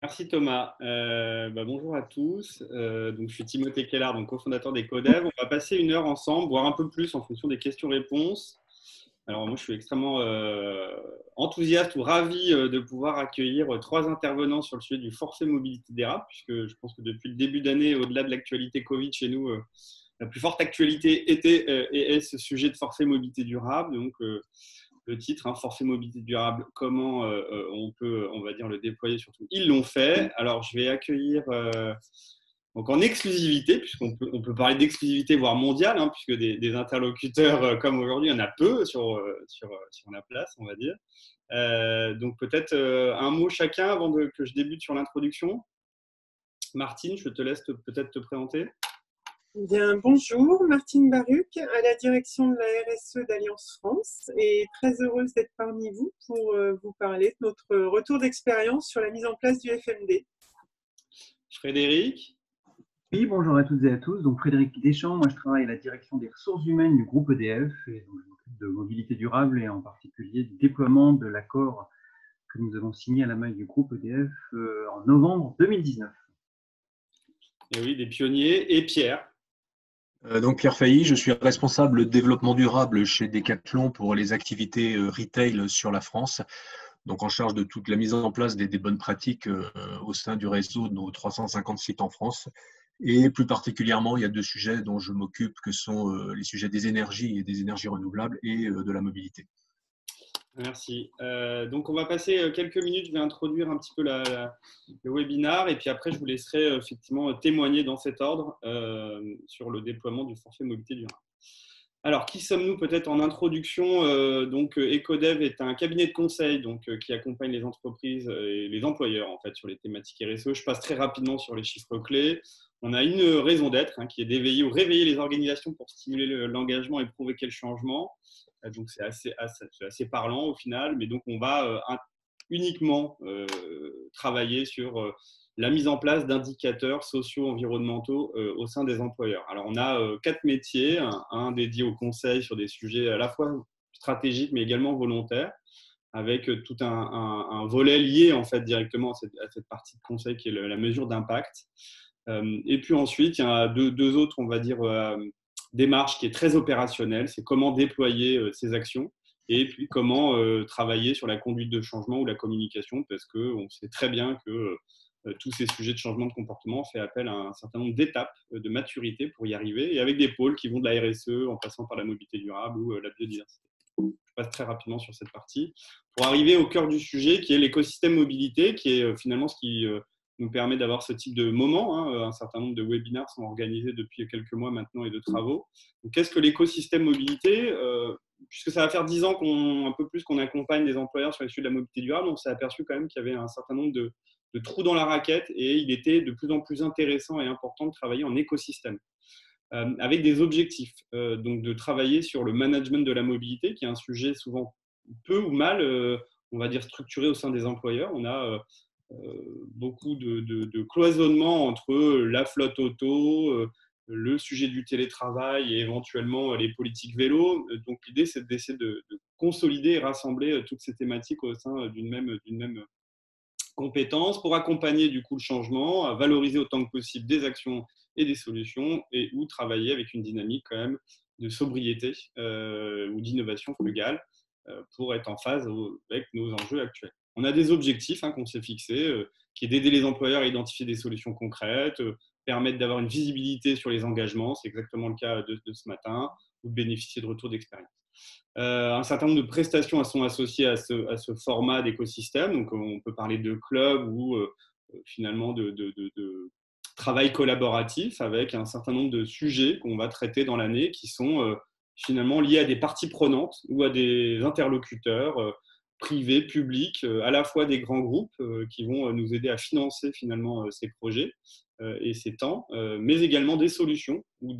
Merci Thomas. Bonjour à tous. Je suis Timothée Kellard, donc cofondateur des Codev. On va passer une heure ensemble, voire un peu plus en fonction des questions-réponses. Alors moi, je suis extrêmement enthousiaste ou ravi de pouvoir accueillir trois intervenants sur le sujet du forfait mobilité durable, puisque je pense que depuis le début d'année, au-delà de l'actualité Covid chez nous, la plus forte actualité était et est ce sujet de forfait mobilité durable. Le titre, forfait mobilité durable, comment on peut, on va dire, le déployer surtout. Ils l'ont fait. Alors, je vais accueillir donc en exclusivité, puisqu'on peut parler d'exclusivité, voire mondiale, puisque des interlocuteurs comme aujourd'hui, il y en a peu sur la place, on va dire. Donc, peut-être un mot chacun avant que je débute sur l'introduction. Martine, je te laisse peut-être te présenter. Bien, bonjour, Martine Baruc, à la direction de la RSE d'Alliance France, et très heureuse d'être parmi vous pour vous parler de notre retour d'expérience sur la mise en place du FMD. Frédéric. Oui, bonjour à toutes et à tous. Donc Frédéric Deschamps, moi je travaille à la direction des ressources humaines du groupe EDF et donc, je m'occupe de mobilité durable et en particulier du déploiement de l'accord que nous avons signé à la main du groupe EDF en novembre 2019. Et oui, des pionniers. Et Pierre. Donc Pierre Failly, je suis responsable développement durable chez Decathlon pour les activités retail sur la France, donc en charge de toute la mise en place des bonnes pratiques au sein du réseau de nos 350 sites en France. Et plus particulièrement, il y a deux sujets dont je m'occupe, que sont les sujets des énergies et des énergies renouvelables et de la mobilité. Merci. Donc, on va passer quelques minutes. Je vais introduire un petit peu le webinaire et puis après, je vous laisserai effectivement témoigner dans cet ordre sur le déploiement du forfait mobilité durable. Alors, qui sommes-nous peut-être en introduction Ecodev est un cabinet de conseil qui accompagne les entreprises et les employeurs en fait, sur les thématiques RSE. Je passe très rapidement sur les chiffres clés. On a une raison d'être qui est d'éveiller ou réveiller les organisations pour stimuler l'engagement et provoquer le changement. Donc, c'est assez parlant au final. Mais donc, on va uniquement travailler sur la mise en place d'indicateurs socio-environnementaux au sein des employeurs. Alors, on a quatre métiers, un dédié au conseil sur des sujets à la fois stratégiques mais également volontaires, avec tout un volet lié en fait directement à cette partie de conseil qui est la mesure d'impact. Et puis ensuite, il y a deux autres, on va dire, démarches qui est très opérationnelle, c'est comment déployer ces actions et puis comment travailler sur la conduite de changement ou la communication, parce qu'on sait très bien que tous ces sujets de changement de comportement fait appel à un certain nombre d'étapes de maturité pour y arriver, et avec des pôles qui vont de la RSE en passant par la mobilité durable ou la biodiversité. Je passe très rapidement sur cette partie pour arriver au cœur du sujet qui est l'écosystème mobilité, qui est finalement ce qui nous permet d'avoir ce type de moment. Un certain nombre de webinaires sont organisés depuis quelques mois maintenant et de travaux. Donc, qu'est-ce que l'écosystème mobilité Puisque ça va faire 10 ans un peu plus qu'on accompagne les employeurs sur les sujets de la mobilité durable, on s'est aperçu quand même qu'il y avait un certain nombre de trous dans la raquette et il était de plus en plus intéressant et important de travailler en écosystème. Avec des objectifs, donc de travailler sur le management de la mobilité, qui est un sujet souvent peu ou mal, on va dire, structuré au sein des employeurs. On a beaucoup de cloisonnement entre la flotte auto, le sujet du télétravail et éventuellement les politiques vélo. Donc l'idée, c'est d'essayer de consolider et rassembler toutes ces thématiques au sein d'une même compétences pour accompagner du coup le changement, à valoriser autant que possible des actions et des solutions et ou travailler avec une dynamique quand même de sobriété ou d'innovation frugale pour être en phase avec nos enjeux actuels. On a des objectifs qu'on s'est fixés, qui est d'aider les employeurs à identifier des solutions concrètes, permettre d'avoir une visibilité sur les engagements, c'est exactement le cas de ce matin, ou de bénéficier de retours d'expérience. Un certain nombre de prestations sont associées à ce format d'écosystème. Donc, on peut parler de club ou finalement de travail collaboratif avec un certain nombre de sujets qu'on va traiter dans l'année qui sont finalement liés à des parties prenantes ou à des interlocuteurs privés, publics, à la fois des grands groupes qui vont nous aider à financer finalement ces projets et ces temps, mais également des solutions ou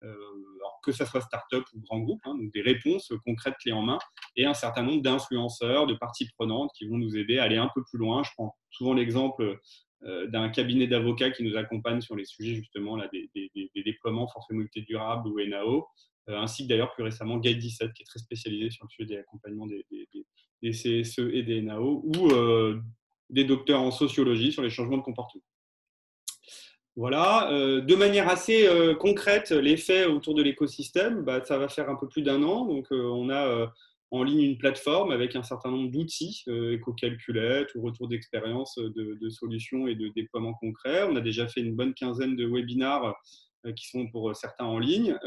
alors que ce soit start-up ou grand groupe, donc des réponses concrètes clés en main, et un certain nombre d'influenceurs, de parties prenantes qui vont nous aider à aller un peu plus loin. Je prends souvent l'exemple d'un cabinet d'avocats qui nous accompagne sur les sujets justement là, des déploiements forfait mobilité durable ou NAO, ainsi que d'ailleurs plus récemment Guide 17 qui est très spécialisé sur le sujet des accompagnements des CSE et des NAO, ou des docteurs en sociologie sur les changements de comportement. Voilà, de manière assez concrète, l'effet autour de l'écosystème, ça va faire un peu plus d'1 an. Donc, on a en ligne une plateforme avec un certain nombre d'outils, éco-calculettes ou retour d'expérience de solutions et de déploiements concrets. On a déjà fait une bonne quinzaine de webinars qui sont pour certains en ligne.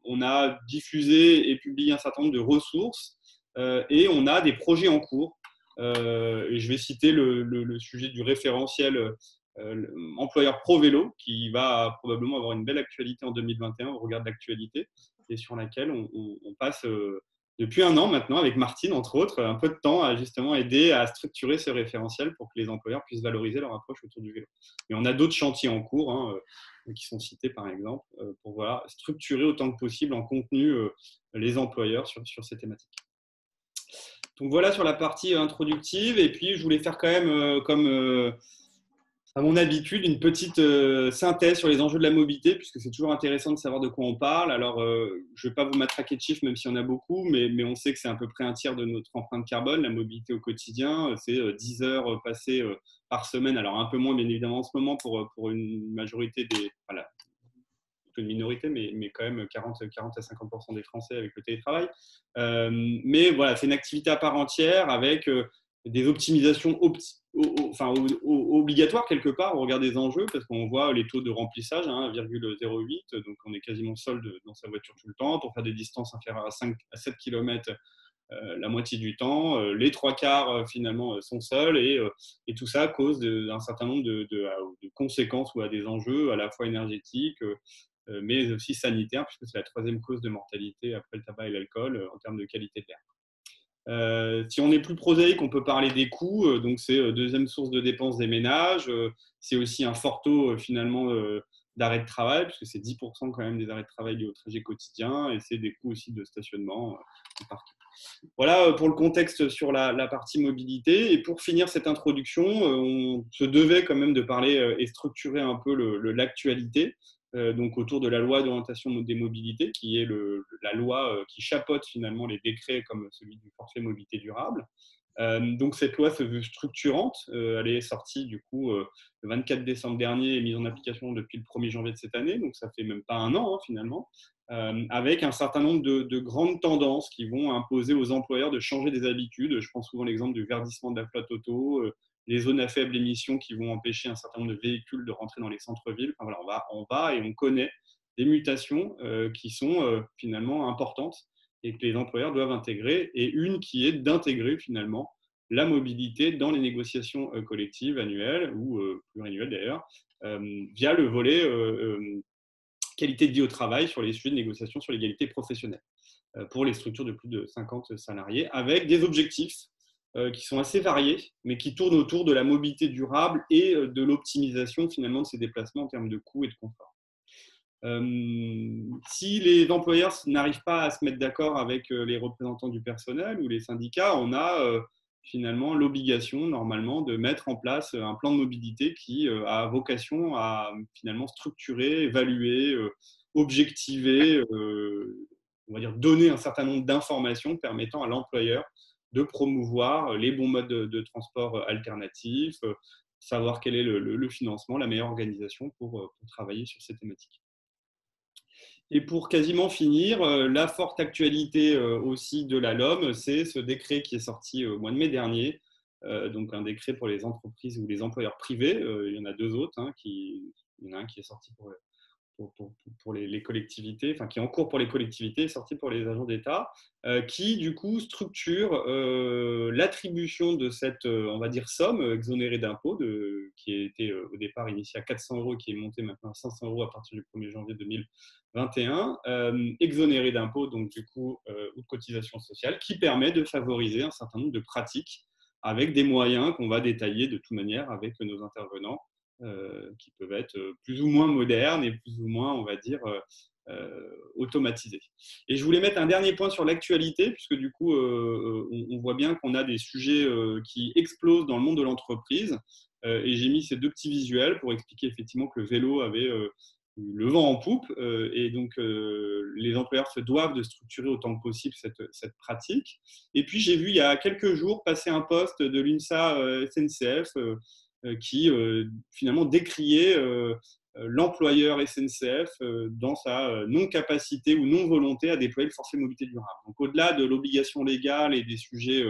On a diffusé et publié un certain nombre de ressources et on a des projets en cours. Et je vais citer le sujet du référentiel employeur pro vélo qui va probablement avoir une belle actualité en 2021 au regard de l'actualité et sur laquelle on passe depuis 1 an maintenant avec Martine entre autres un peu de temps à justement aider à structurer ce référentiel pour que les employeurs puissent valoriser leur approche autour du vélo. Et on a d'autres chantiers en cours qui sont cités par exemple pour voilà, structurer autant que possible en contenu les employeurs sur ces thématiques. Donc voilà sur la partie introductive et puis je voulais faire quand même comme à mon habitude, une petite synthèse sur les enjeux de la mobilité, puisque c'est toujours intéressant de savoir de quoi on parle. Alors, je ne vais pas vous matraquer de chiffres, même s'il y en a beaucoup, mais on sait que c'est à peu près un tiers de notre empreinte carbone, la mobilité au quotidien. C'est 10 heures passées par semaine. Alors, un peu moins, bien évidemment, en ce moment, pour une majorité des... Voilà, une minorité, mais quand même 40 à 50% des Français avec le télétravail. Mais voilà, c'est une activité à part entière avec des optimisations obligatoires quelque part au regard des enjeux, parce qu'on voit les taux de remplissage, 1,08, donc on est quasiment seul dans sa voiture tout le temps. Pour faire des distances inférieures à 5 à 7 km, la moitié du temps, les 3/4 finalement sont seuls et tout ça cause un certain nombre de conséquences ou à des enjeux à la fois énergétiques, mais aussi sanitaires, puisque c'est la 3e cause de mortalité après le tabac et l'alcool en termes de qualité de l'air. Si on est plus prosaïque, on peut parler des coûts. Donc, c'est 2e source de dépenses des ménages. C'est aussi un fort taux finalement d'arrêt de travail, puisque c'est 10% quand même des arrêts de travail liés au trajet quotidien. Et c'est des coûts aussi de stationnement et parking. Voilà pour le contexte sur la partie mobilité. Et pour finir cette introduction, on se devait quand même de parler et structurer un peu l'actualité. Donc autour de la loi d'orientation des mobilités, qui est la loi qui chapeaute finalement les décrets comme celui du forfait mobilité durable. Donc cette loi se veut structurante. Elle est sortie du coup le 24 décembre dernier et mise en application depuis le 1er janvier de cette année. Donc ça fait même pas 1 an finalement, avec un certain nombre de grandes tendances qui vont imposer aux employeurs de changer des habitudes. Je prends souvent l'exemple du verdissement de la flotte auto, les zones à faible émission qui vont empêcher un certain nombre de véhicules de rentrer dans les centres-villes. Enfin, voilà, on va et on connaît des mutations qui sont finalement importantes et que les employeurs doivent intégrer, et une qui est d'intégrer finalement la mobilité dans les négociations collectives annuelles ou pluriannuelles d'ailleurs, via le volet qualité de vie au travail sur les sujets de négociation sur l'égalité professionnelle pour les structures de plus de 50 salariés, avec des objectifs qui sont assez variés, mais qui tournent autour de la mobilité durable et de l'optimisation finalement de ces déplacements en termes de coûts et de confort. Si les employeurs n'arrivent pas à se mettre d'accord avec les représentants du personnel ou les syndicats, on a finalement l'obligation normalement de mettre en place un plan de mobilité qui a vocation à finalement structurer, évaluer, objectiver, on va dire donner un certain nombre d'informations permettant à l'employeur de promouvoir les bons modes de transport alternatifs, savoir quel est le financement, la meilleure organisation pour travailler sur ces thématiques. Et pour quasiment finir, la forte actualité aussi de la LOM, c'est ce décret qui est sorti au mois de mai dernier, donc un décret pour les entreprises ou les employeurs privés. Il y en a 2 autres, il y en a un qui est sorti pour les collectivités, enfin qui est en cours pour les collectivités, sorti pour les agents d'État, qui du coup structure l'attribution de cette, on va dire, somme exonérée d'impôts, qui a été au départ initiée à 400 € et qui est montée maintenant à 500 € à partir du 1er janvier 2021, exonérée d'impôts, donc du coup, ou de cotisations sociales, qui permet de favoriser un certain nombre de pratiques avec des moyens qu'on va détailler de toute manière avec nos intervenants, qui peuvent être plus ou moins modernes et plus ou moins, on va dire, automatisés. Et je voulais mettre un dernier point sur l'actualité, puisque du coup, on voit bien qu'on a des sujets qui explosent dans le monde de l'entreprise. Et j'ai mis ces 2 petits visuels pour expliquer effectivement que le vélo avait le vent en poupe et donc les employeurs se doivent de structurer autant que possible cette pratique. Et puis j'ai vu il y a quelques jours passer un post de l'UNSA SNCF qui finalement décriait l'employeur SNCF dans sa non-capacité ou non-volonté à déployer le forfait mobilité durable. Donc au-delà de l'obligation légale et des sujets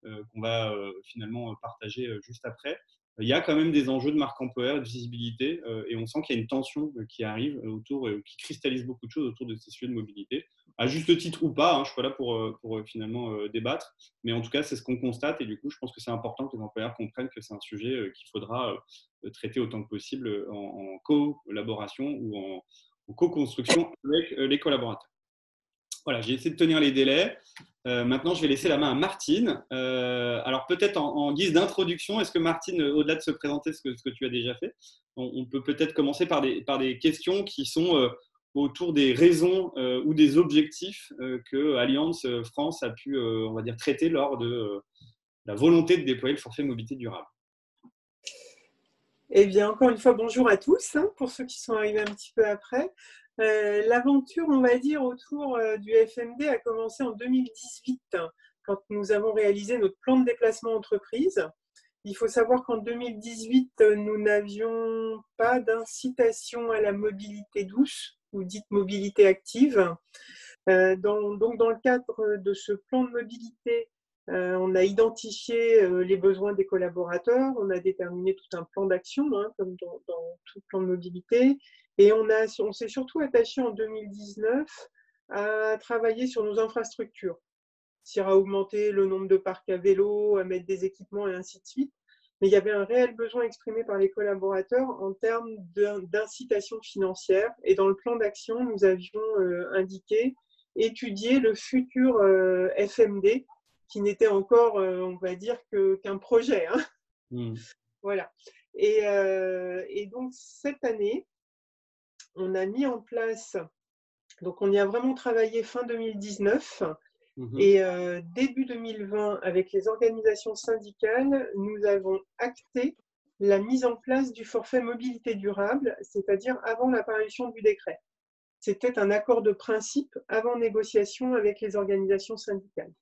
qu'on va finalement partager juste après, il y a quand même des enjeux de marque employeur et de visibilité et on sent qu'il y a une tension qui arrive autour, qui cristallise beaucoup de choses autour de ces sujets de mobilité, à juste titre ou pas, hein, je ne suis pas là pour finalement débattre, mais en tout cas c'est ce qu'on constate et du coup je pense que c'est important que les employeurs comprennent que c'est un sujet qu'il faudra traiter autant que possible en collaboration ou en co-construction avec les collaborateurs. Voilà, j'ai essayé de tenir les délais. Maintenant, je vais laisser la main à Martine. Alors, peut-être en guise d'introduction, est-ce que Martine, au-delà de se présenter ce que tu as déjà fait, on peut peut-être commencer par des questions qui sont autour des raisons ou des objectifs que Allianz France a pu, on va dire, traiter lors de la volonté de déployer le forfait mobilité durable. Eh bien, encore une fois, bonjour à tous, hein, pour ceux qui sont arrivés un petit peu après. L'aventure, on va dire, autour du FMD a commencé en 2018, hein, quand nous avons réalisé notre plan de déplacement entreprise. Il faut savoir qu'en 2018, nous n'avions pas d'incitation à la mobilité douce, ou dite mobilité active. Donc, dans le cadre de ce plan de mobilité, on a identifié les besoins des collaborateurs, on a déterminé tout un plan d'action, hein, comme dans tout plan de mobilité, et on s'est surtout attaché en 2019 à travailler sur nos infrastructures, c'est-à-dire à augmenter le nombre de parcs à vélo, à mettre des équipements et ainsi de suite. Mais il y avait un réel besoin exprimé par les collaborateurs en termes d'incitation financière. Et dans le plan d'action, nous avions indiqué étudier le futur FMD, qui n'était encore, on va dire, qu'un projet. Hein. Voilà. Et donc, cette année, on a mis en place, donc on y a vraiment travaillé fin 2019, et début 2020, avec les organisations syndicales, nous avons acté la mise en place du forfait mobilité durable, c'est-à-dire avant l'apparition du décret. C'était un accord de principe avant négociation avec les organisations syndicales.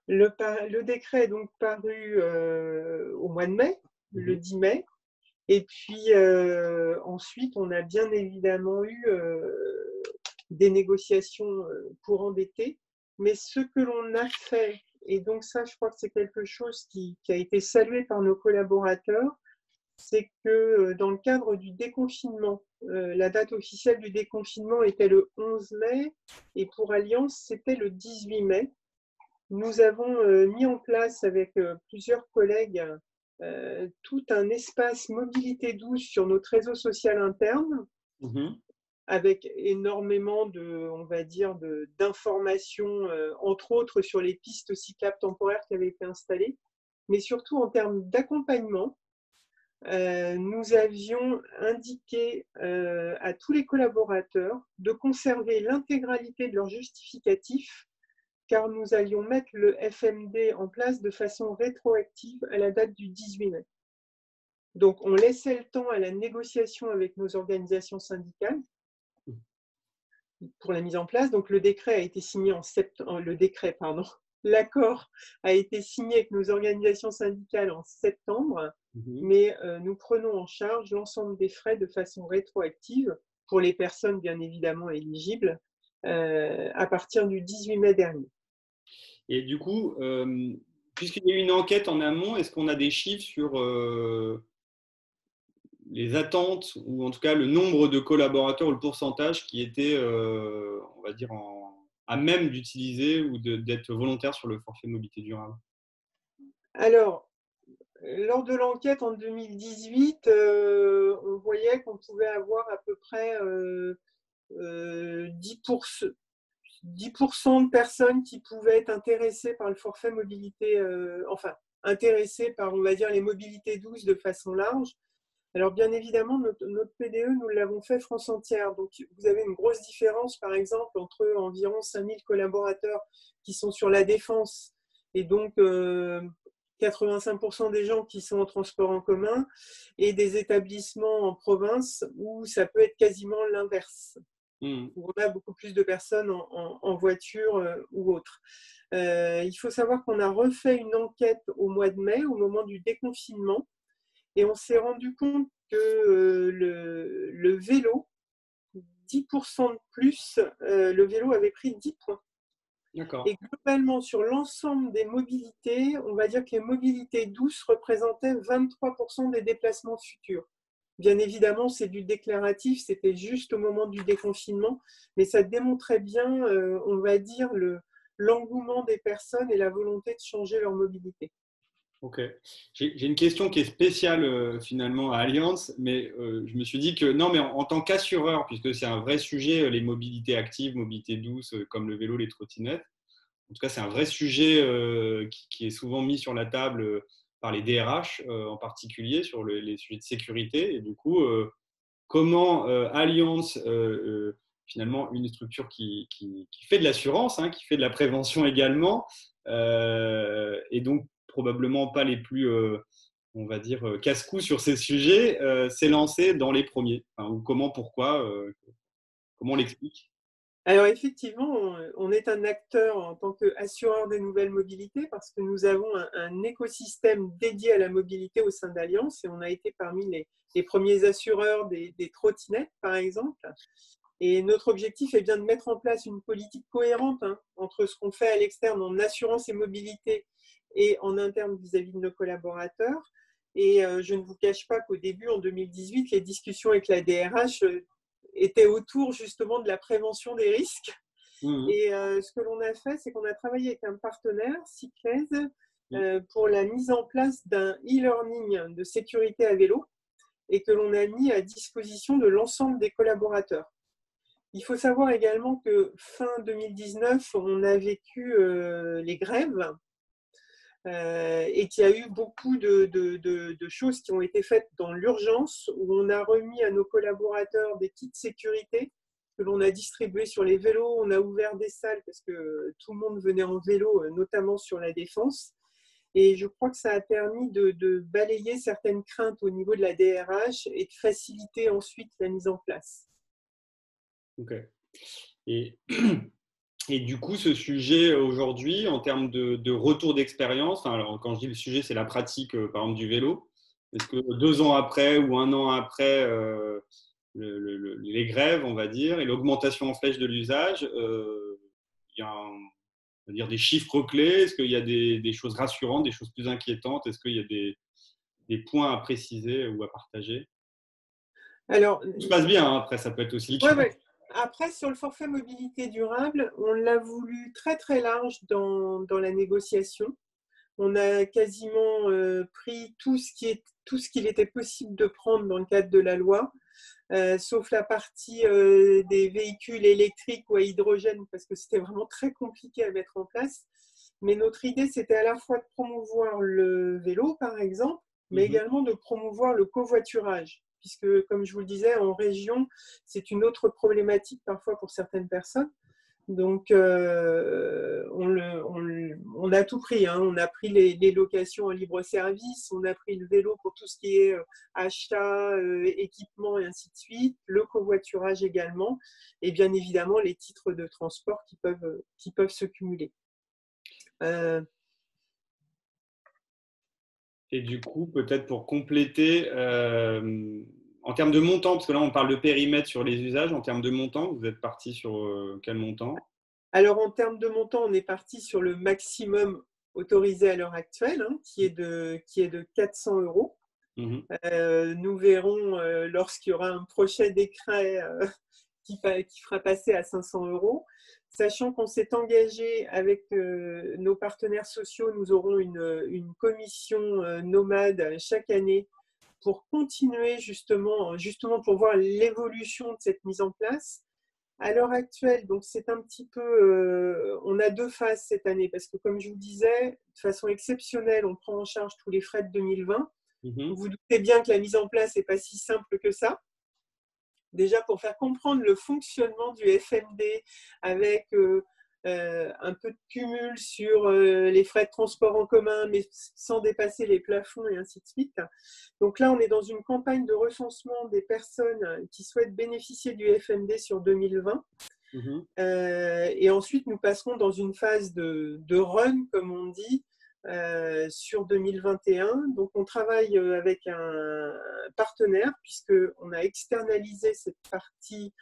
Le décret est donc paru au mois de mai, le 10 mai, et puis ensuite on a bien évidemment eu des négociations courant d'été, mais ce que l'on a fait, et donc ça je crois que c'est quelque chose qui a été salué par nos collaborateurs, c'est que dans le cadre du déconfinement, la date officielle du déconfinement était le 11 mai et pour Allianz, c'était le 18 mai. Nous avons mis en place avec plusieurs collègues tout un espace mobilité douce sur notre réseau social interne, avec énormément on va dire, d'informations, entre autres sur les pistes cyclables temporaires qui avaient été installées, mais surtout en termes d'accompagnement. Nous avions indiqué à tous les collaborateurs de conserver l'intégralité de leur justificatif, car nous allions mettre le FMD en place de façon rétroactive à la date du 18 mai. Donc, on laissait le temps à la négociation avec nos organisations syndicales pour la mise en place. Donc, le décret a été signé en septembre, l'accord a été signé avec nos organisations syndicales en septembre, mais nous prenons en charge l'ensemble des frais de façon rétroactive pour les personnes bien évidemment éligibles à partir du 18 mai dernier. Et du coup, puisqu'il y a eu une enquête en amont, est-ce qu'on a des chiffres sur les attentes ou en tout cas le nombre de collaborateurs ou le pourcentage qui étaient, on va dire, à même d'utiliser ou d'être volontaires sur le forfait mobilité durable? Alors, lors de l'enquête en 2018, on voyait qu'on pouvait avoir à peu près 10% de personnes qui pouvaient être intéressées par le forfait mobilité, intéressées par, on va dire, les mobilités douces de façon large. Alors, bien évidemment, notre PDE, nous l'avons fait France entière. Donc, vous avez une grosse différence, par exemple, entre environ 5000 collaborateurs qui sont sur la défense et donc 85% des gens qui sont en transport en commun, et des établissements en province où ça peut être quasiment l'inverse, où on a beaucoup plus de personnes en voiture ou autre. Il faut savoir qu'on a refait une enquête au mois de mai, au moment du déconfinement, et on s'est rendu compte que le vélo, 10% de plus, le vélo avait pris 10 points. Et globalement, sur l'ensemble des mobilités, on va dire que les mobilités douces représentaient 23% des déplacements futurs. Bien évidemment, c'est du déclaratif, c'était juste au moment du déconfinement, mais ça démontrait bien, on va dire, l'engouement des personnes et la volonté de changer leur mobilité. Ok. J'ai une question qui est spéciale finalement à Allianz, mais je me suis dit que non, mais en tant qu'assureur, puisque c'est un vrai sujet, les mobilités actives, mobilités douces, comme le vélo, les trottinettes, en tout cas, c'est un vrai sujet qui est souvent mis sur la table par les DRH en particulier sur les sujets de sécurité. Et du coup, comment Allianz, finalement une structure qui fait de l'assurance, hein, qui fait de la prévention également, et donc probablement pas les plus, on va dire, casse-cou sur ces sujets, s'est lancé dans les premiers. Enfin, ou comment, pourquoi, comment on l'explique? Alors effectivement, on est un acteur en tant qu'assureur des nouvelles mobilités parce que nous avons un écosystème dédié à la mobilité au sein d'Allianz, et on a été parmi les premiers assureurs des trottinettes, par exemple. Et notre objectif est bien de mettre en place une politique cohérente entre ce qu'on fait à l'externe en assurance et mobilité et en interne vis-à-vis de nos collaborateurs. Et je ne vous cache pas qu'au début, en 2018, les discussions avec la DRH étaient autour justement de la prévention des risques. Et ce que l'on a fait, c'est qu'on a travaillé avec un partenaire, Cyclez, pour la mise en place d'un e-learning de sécurité à vélo, et que l'on a mis à disposition de l'ensemble des collaborateurs. Il faut savoir également que fin 2019, on a vécu les grèves, et qu'il y a eu beaucoup de choses qui ont été faites dans l'urgence, où on a remis à nos collaborateurs des kits de sécurité que l'on a distribués sur les vélos. On a ouvert des salles parce que tout le monde venait en vélo, notamment sur la Défense. Et je crois que ça a permis de balayer certaines craintes au niveau de la DRH et de faciliter ensuite la mise en place. Ok. Et du coup, ce sujet aujourd'hui, en termes de retour d'expérience, alors quand je dis le sujet, c'est la pratique, par exemple, du vélo. Est-ce que 2 ans après ou 1 an après les grèves, on va dire, et l'augmentation en flèche de l'usage, il y a on va dire des chiffres clés? Est-ce qu'il y a des choses rassurantes, des choses plus inquiétantes? Est-ce qu'il y a des points à préciser ou à partager? Alors, Tout se passe bien, hein, après, ça peut être aussi le cas. ouais. Après, sur le forfait mobilité durable, on l'a voulu très très large dans la négociation. On a quasiment pris tout ce qu'il était possible de prendre dans le cadre de la loi, sauf la partie des véhicules électriques ou à hydrogène, parce que c'était vraiment très compliqué à mettre en place. Mais notre idée, c'était à la fois de promouvoir le vélo, par exemple, mais également de promouvoir le covoiturage, puisque, comme je vous le disais, en région, c'est une autre problématique parfois pour certaines personnes. Donc, on a tout pris. On a pris les locations en libre-service, on a pris le vélo pour tout ce qui est achat, équipement et ainsi de suite, le covoiturage également, et bien évidemment les titres de transport qui peuvent se cumuler. Et du coup, peut-être pour compléter, en termes de montant, parce que là, on parle de périmètre sur les usages, en termes de montant, vous êtes parti sur quel montant? Alors, en termes de montant, on est parti sur le maximum autorisé à l'heure actuelle, qui est de 400 €. Nous verrons lorsqu'il y aura un prochain décret qui fera passer à 500 €. Sachant qu'on s'est engagé avec nos partenaires sociaux, nous aurons une commission nomade chaque année pour continuer justement pour voir l'évolution de cette mise en place. À l'heure actuelle, donc c'est un petit peu, on a 2 phases cette année parce que, comme je vous disais, de façon exceptionnelle, on prend en charge tous les frais de 2020. Vous vous doutez bien que la mise en place n'est pas si simple que ça. Déjà, pour faire comprendre le fonctionnement du FMD avec un peu de cumul sur les frais de transport en commun, mais sans dépasser les plafonds et ainsi de suite. Donc là, on est dans une campagne de recensement des personnes qui souhaitent bénéficier du FMD sur 2020. Et ensuite, nous passerons dans une phase de run, comme on dit, sur 2021. Donc, on travaille avec un partenaire, puisqu'on a externalisé cette partie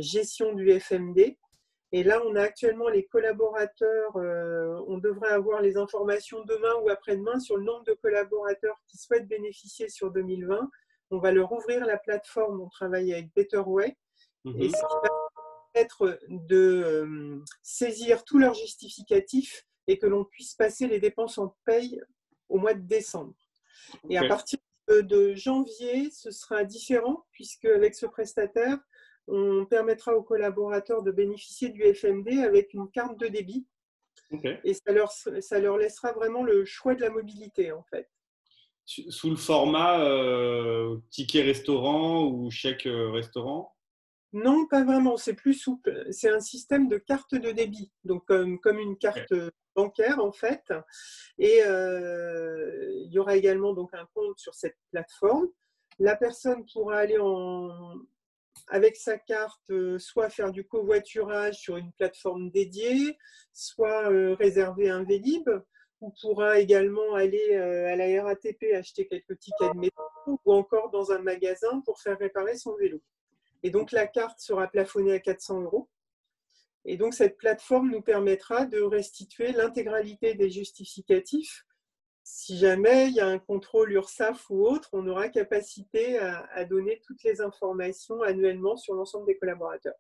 gestion du FMD. Et là, on a actuellement les collaborateurs, on devrait avoir les informations demain ou après-demain sur le nombre de collaborateurs qui souhaitent bénéficier sur 2020. On va leur ouvrir la plateforme, on travaille avec Betterway, et ce qui va permettre de saisir tous leurs justificatifs et que l'on puisse passer les dépenses en paye au mois de décembre. Et à partir de janvier, ce sera différent, puisque avec ce prestataire, on permettra aux collaborateurs de bénéficier du FMD avec une carte de débit. Et ça leur laissera vraiment le choix de la mobilité, en fait. Sous le format ticket restaurant ou chèque restaurant? Non, pas vraiment. C'est plus souple. C'est un système de carte de débit, donc comme une carte bancaire, en fait. Et il y aura également donc un compte sur cette plateforme. La personne pourra aller avec sa carte, soit faire du covoiturage sur une plateforme dédiée, soit réserver un Vélib, ou pourra également aller à la RATP acheter quelques tickets de métro, ou encore dans un magasin pour faire réparer son vélo. Et donc, la carte sera plafonnée à 400 €. Et donc, cette plateforme nous permettra de restituer l'intégralité des justificatifs. Si jamais il y a un contrôle URSSAF ou autre, on aura capacité à donner toutes les informations annuellement sur l'ensemble des collaborateurs.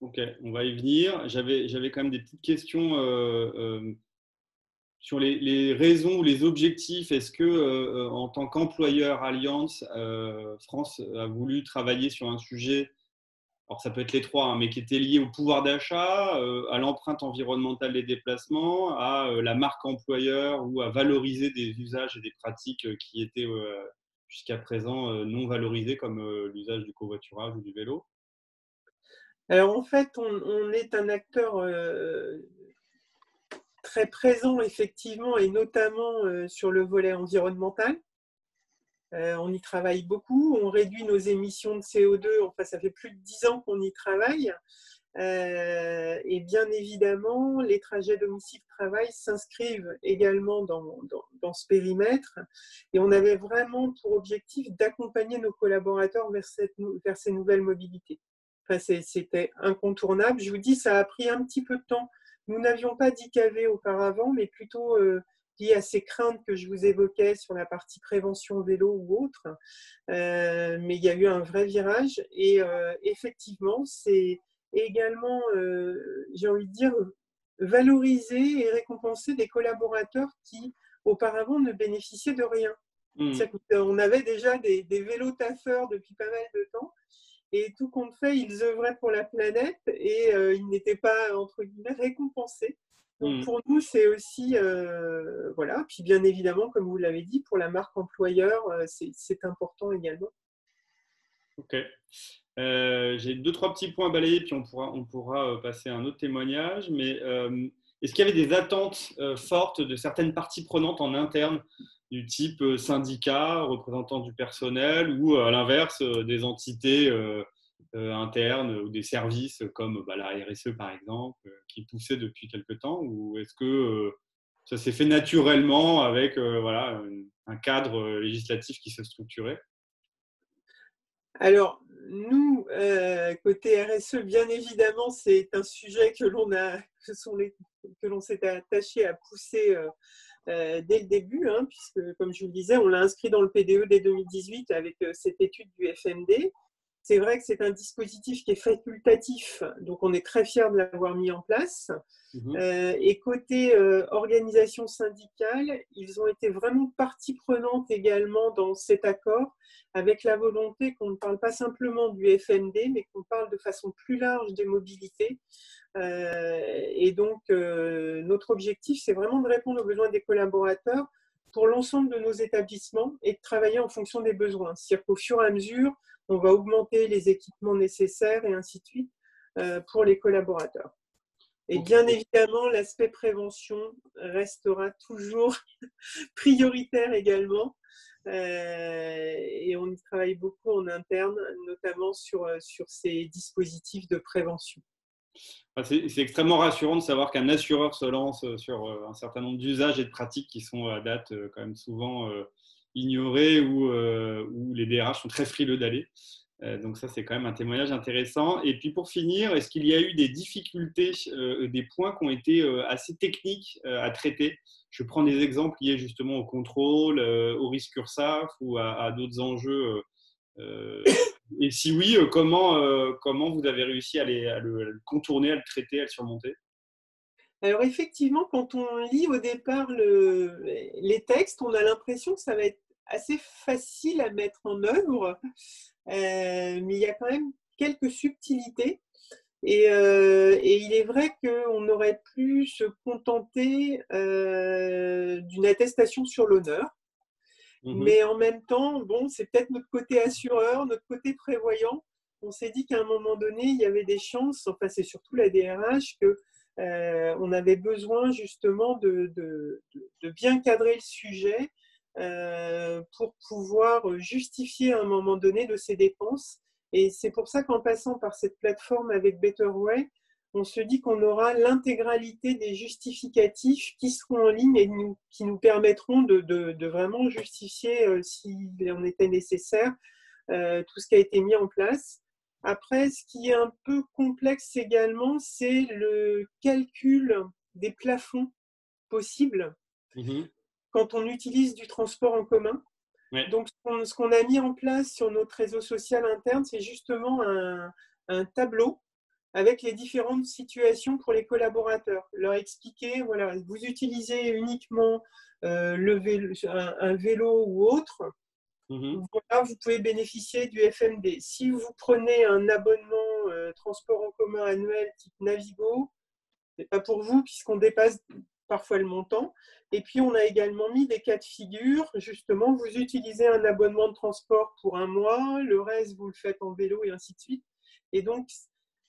Ok, on va y venir. J'avais quand même des petites questions sur les raisons ou les objectifs. Est-ce que, en tant qu'employeur Allianz, France a voulu travailler sur un sujet, alors ça peut être les trois, hein, mais qui était lié au pouvoir d'achat, à l'empreinte environnementale des déplacements, à la marque employeur ou à valoriser des usages et des pratiques qui étaient jusqu'à présent non valorisés, comme l'usage du covoiturage ou du vélo? Alors en fait, on est un acteur très présent effectivement, et notamment sur le volet environnemental. On y travaille beaucoup, on réduit nos émissions de CO2, enfin ça fait plus de 10 ans qu'on y travaille. Et bien évidemment, les trajets domicile-travail s'inscrivent également dans ce périmètre. Et on avait vraiment pour objectif d'accompagner nos collaborateurs vers ces nouvelles mobilités. Enfin, c'était incontournable. Je vous dis, ça a pris un petit peu de temps. Nous n'avions pas d'IKV auparavant, mais plutôt lié à ces craintes que je vous évoquais sur la partie prévention vélo ou autre. Mais il y a eu un vrai virage. Et effectivement, c'est également, j'ai envie de dire, valoriser et récompenser des collaborateurs qui, auparavant, ne bénéficiaient de rien. On avait déjà des vélos taffeurs depuis pas mal de temps. Et tout compte fait, ils œuvraient pour la planète et ils n'étaient pas, entre guillemets, récompensés. Donc pour nous, c'est aussi, voilà. Puis bien évidemment, comme vous l'avez dit, pour la marque employeur, c'est important également. Ok. J'ai 2-3 petits points à balayer, puis on pourra passer à un autre témoignage. Mais est-ce qu'il y avait des attentes fortes de certaines parties prenantes en interne, du type syndicat, représentants du personnel, ou à l'inverse, des entités internes ou des services comme la RSE par exemple, qui poussaient depuis quelque temps? Ou est-ce que ça s'est fait naturellement avec voilà, un cadre législatif qui se structurait? Alors, nous, côté RSE, bien évidemment, c'est un sujet que l'on s'est attaché à pousser dès le début, hein, puisque, comme je vous le disais, on l'a inscrit dans le PDE dès 2018 avec cette étude du FMD. C'est vrai que c'est un dispositif qui est facultatif, donc on est très fiers de l'avoir mis en place. Et côté organisation syndicale, ils ont été vraiment partie prenante également dans cet accord, avec la volonté qu'on ne parle pas simplement du FMD, mais qu'on parle de façon plus large des mobilités. Et donc, notre objectif, c'est vraiment de répondre aux besoins des collaborateurs pour l'ensemble de nos établissements et de travailler en fonction des besoins. C'est-à-dire qu'au fur et à mesure, on va augmenter les équipements nécessaires et ainsi de suite pour les collaborateurs. Et bien évidemment, l'aspect prévention restera toujours prioritaire également. Et on y travaille beaucoup en interne, notamment sur ces dispositifs de prévention. C'est extrêmement rassurant de savoir qu'un assureur se lance sur un certain nombre d'usages et de pratiques qui sont à date quand même souvent ignorés où les DRH sont très frileux d'aller. Donc ça, c'est quand même un témoignage intéressant. Et puis pour finir, est-ce qu'il y a eu des difficultés, des points qui ont été assez techniques à traiter? Je prends des exemples liés justement au contrôle, au risque URSAF ou à d'autres enjeux. Et si oui, comment vous avez réussi à le contourner, à le traiter, à le surmonter? Alors effectivement, quand on lit au départ les textes, on a l'impression que ça va être assez facile à mettre en œuvre, mais il y a quand même quelques subtilités. Et il est vrai qu'on aurait pu se contenter d'une attestation sur l'honneur. Mais en même temps, bon, c'est peut-être notre côté assureur, notre côté prévoyant. On s'est dit qu'à un moment donné, il y avait des chances, enfin c'est surtout la DRH, qu'on avait besoin justement de bien cadrer le sujet pour pouvoir justifier à un moment donné de ces dépenses. Et c'est pour ça qu'en passant par cette plateforme avec Betterway, on se dit qu'on aura l'intégralité des justificatifs qui seront en ligne et qui nous permettront de vraiment justifier, s'il en était nécessaire, tout ce qui a été mis en place. Après, ce qui est un peu complexe également, c'est le calcul des plafonds possibles quand on utilise du transport en commun. Ouais. Donc, ce qu'on a mis en place sur notre réseau social interne, c'est justement un tableau avec les différentes situations pour les collaborateurs. Leur expliquer, voilà, vous utilisez uniquement un vélo ou autre, voilà, vous pouvez bénéficier du FMD. Si vous prenez un abonnement transport en commun annuel type Navigo, ce n'est pas pour vous puisqu'on dépasse parfois le montant. Et puis, on a également mis des cas de figure. Justement, vous utilisez un abonnement de transport pour un mois, le reste, vous le faites en vélo et ainsi de suite. Et donc,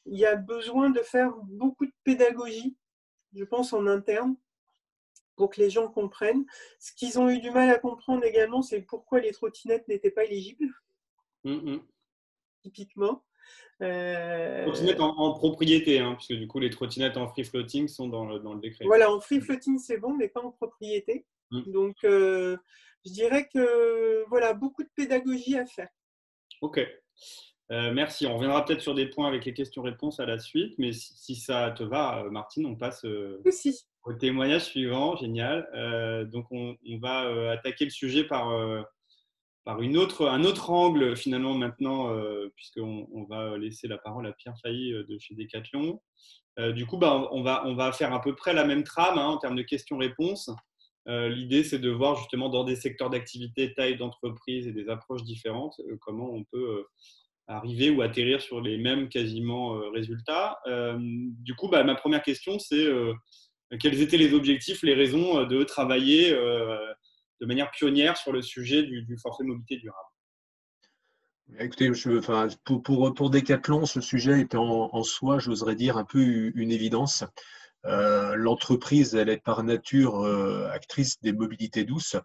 il y a besoin de faire beaucoup de pédagogie, je pense, en interne, pour que les gens comprennent. Ce qu'ils ont eu du mal à comprendre également, c'est pourquoi les trottinettes n'étaient pas éligibles, typiquement. Trottinettes en propriété, hein, puisque du coup, les trottinettes en free floating sont dans le décret. Voilà, en free floating, c'est bon, mais pas en propriété. Donc, je dirais que, voilà, beaucoup de pédagogie à faire. Ok. Merci. On reviendra peut-être sur des points avec les questions-réponses à la suite, mais si ça te va, Martine, on passe au témoignage suivant. Génial. Donc, on va attaquer le sujet par un autre angle, finalement, maintenant, puisqu'on va laisser la parole à Pierre Failly de chez Decathlon. Du coup, on va faire à peu près la même trame en termes de questions-réponses. L'idée, c'est de voir justement dans des secteurs d'activité, taille d'entreprise et des approches différentes, comment on peut arriver ou atterrir sur les mêmes quasiment résultats. Du coup, ma première question, c'est quels étaient les objectifs, les raisons de travailler de manière pionnière sur le sujet du forfait mobilité durable? Écoutez, pour Decathlon, ce sujet était en soi, j'oserais dire, un peu une évidence. L'entreprise, elle est par nature actrice des mobilités douces.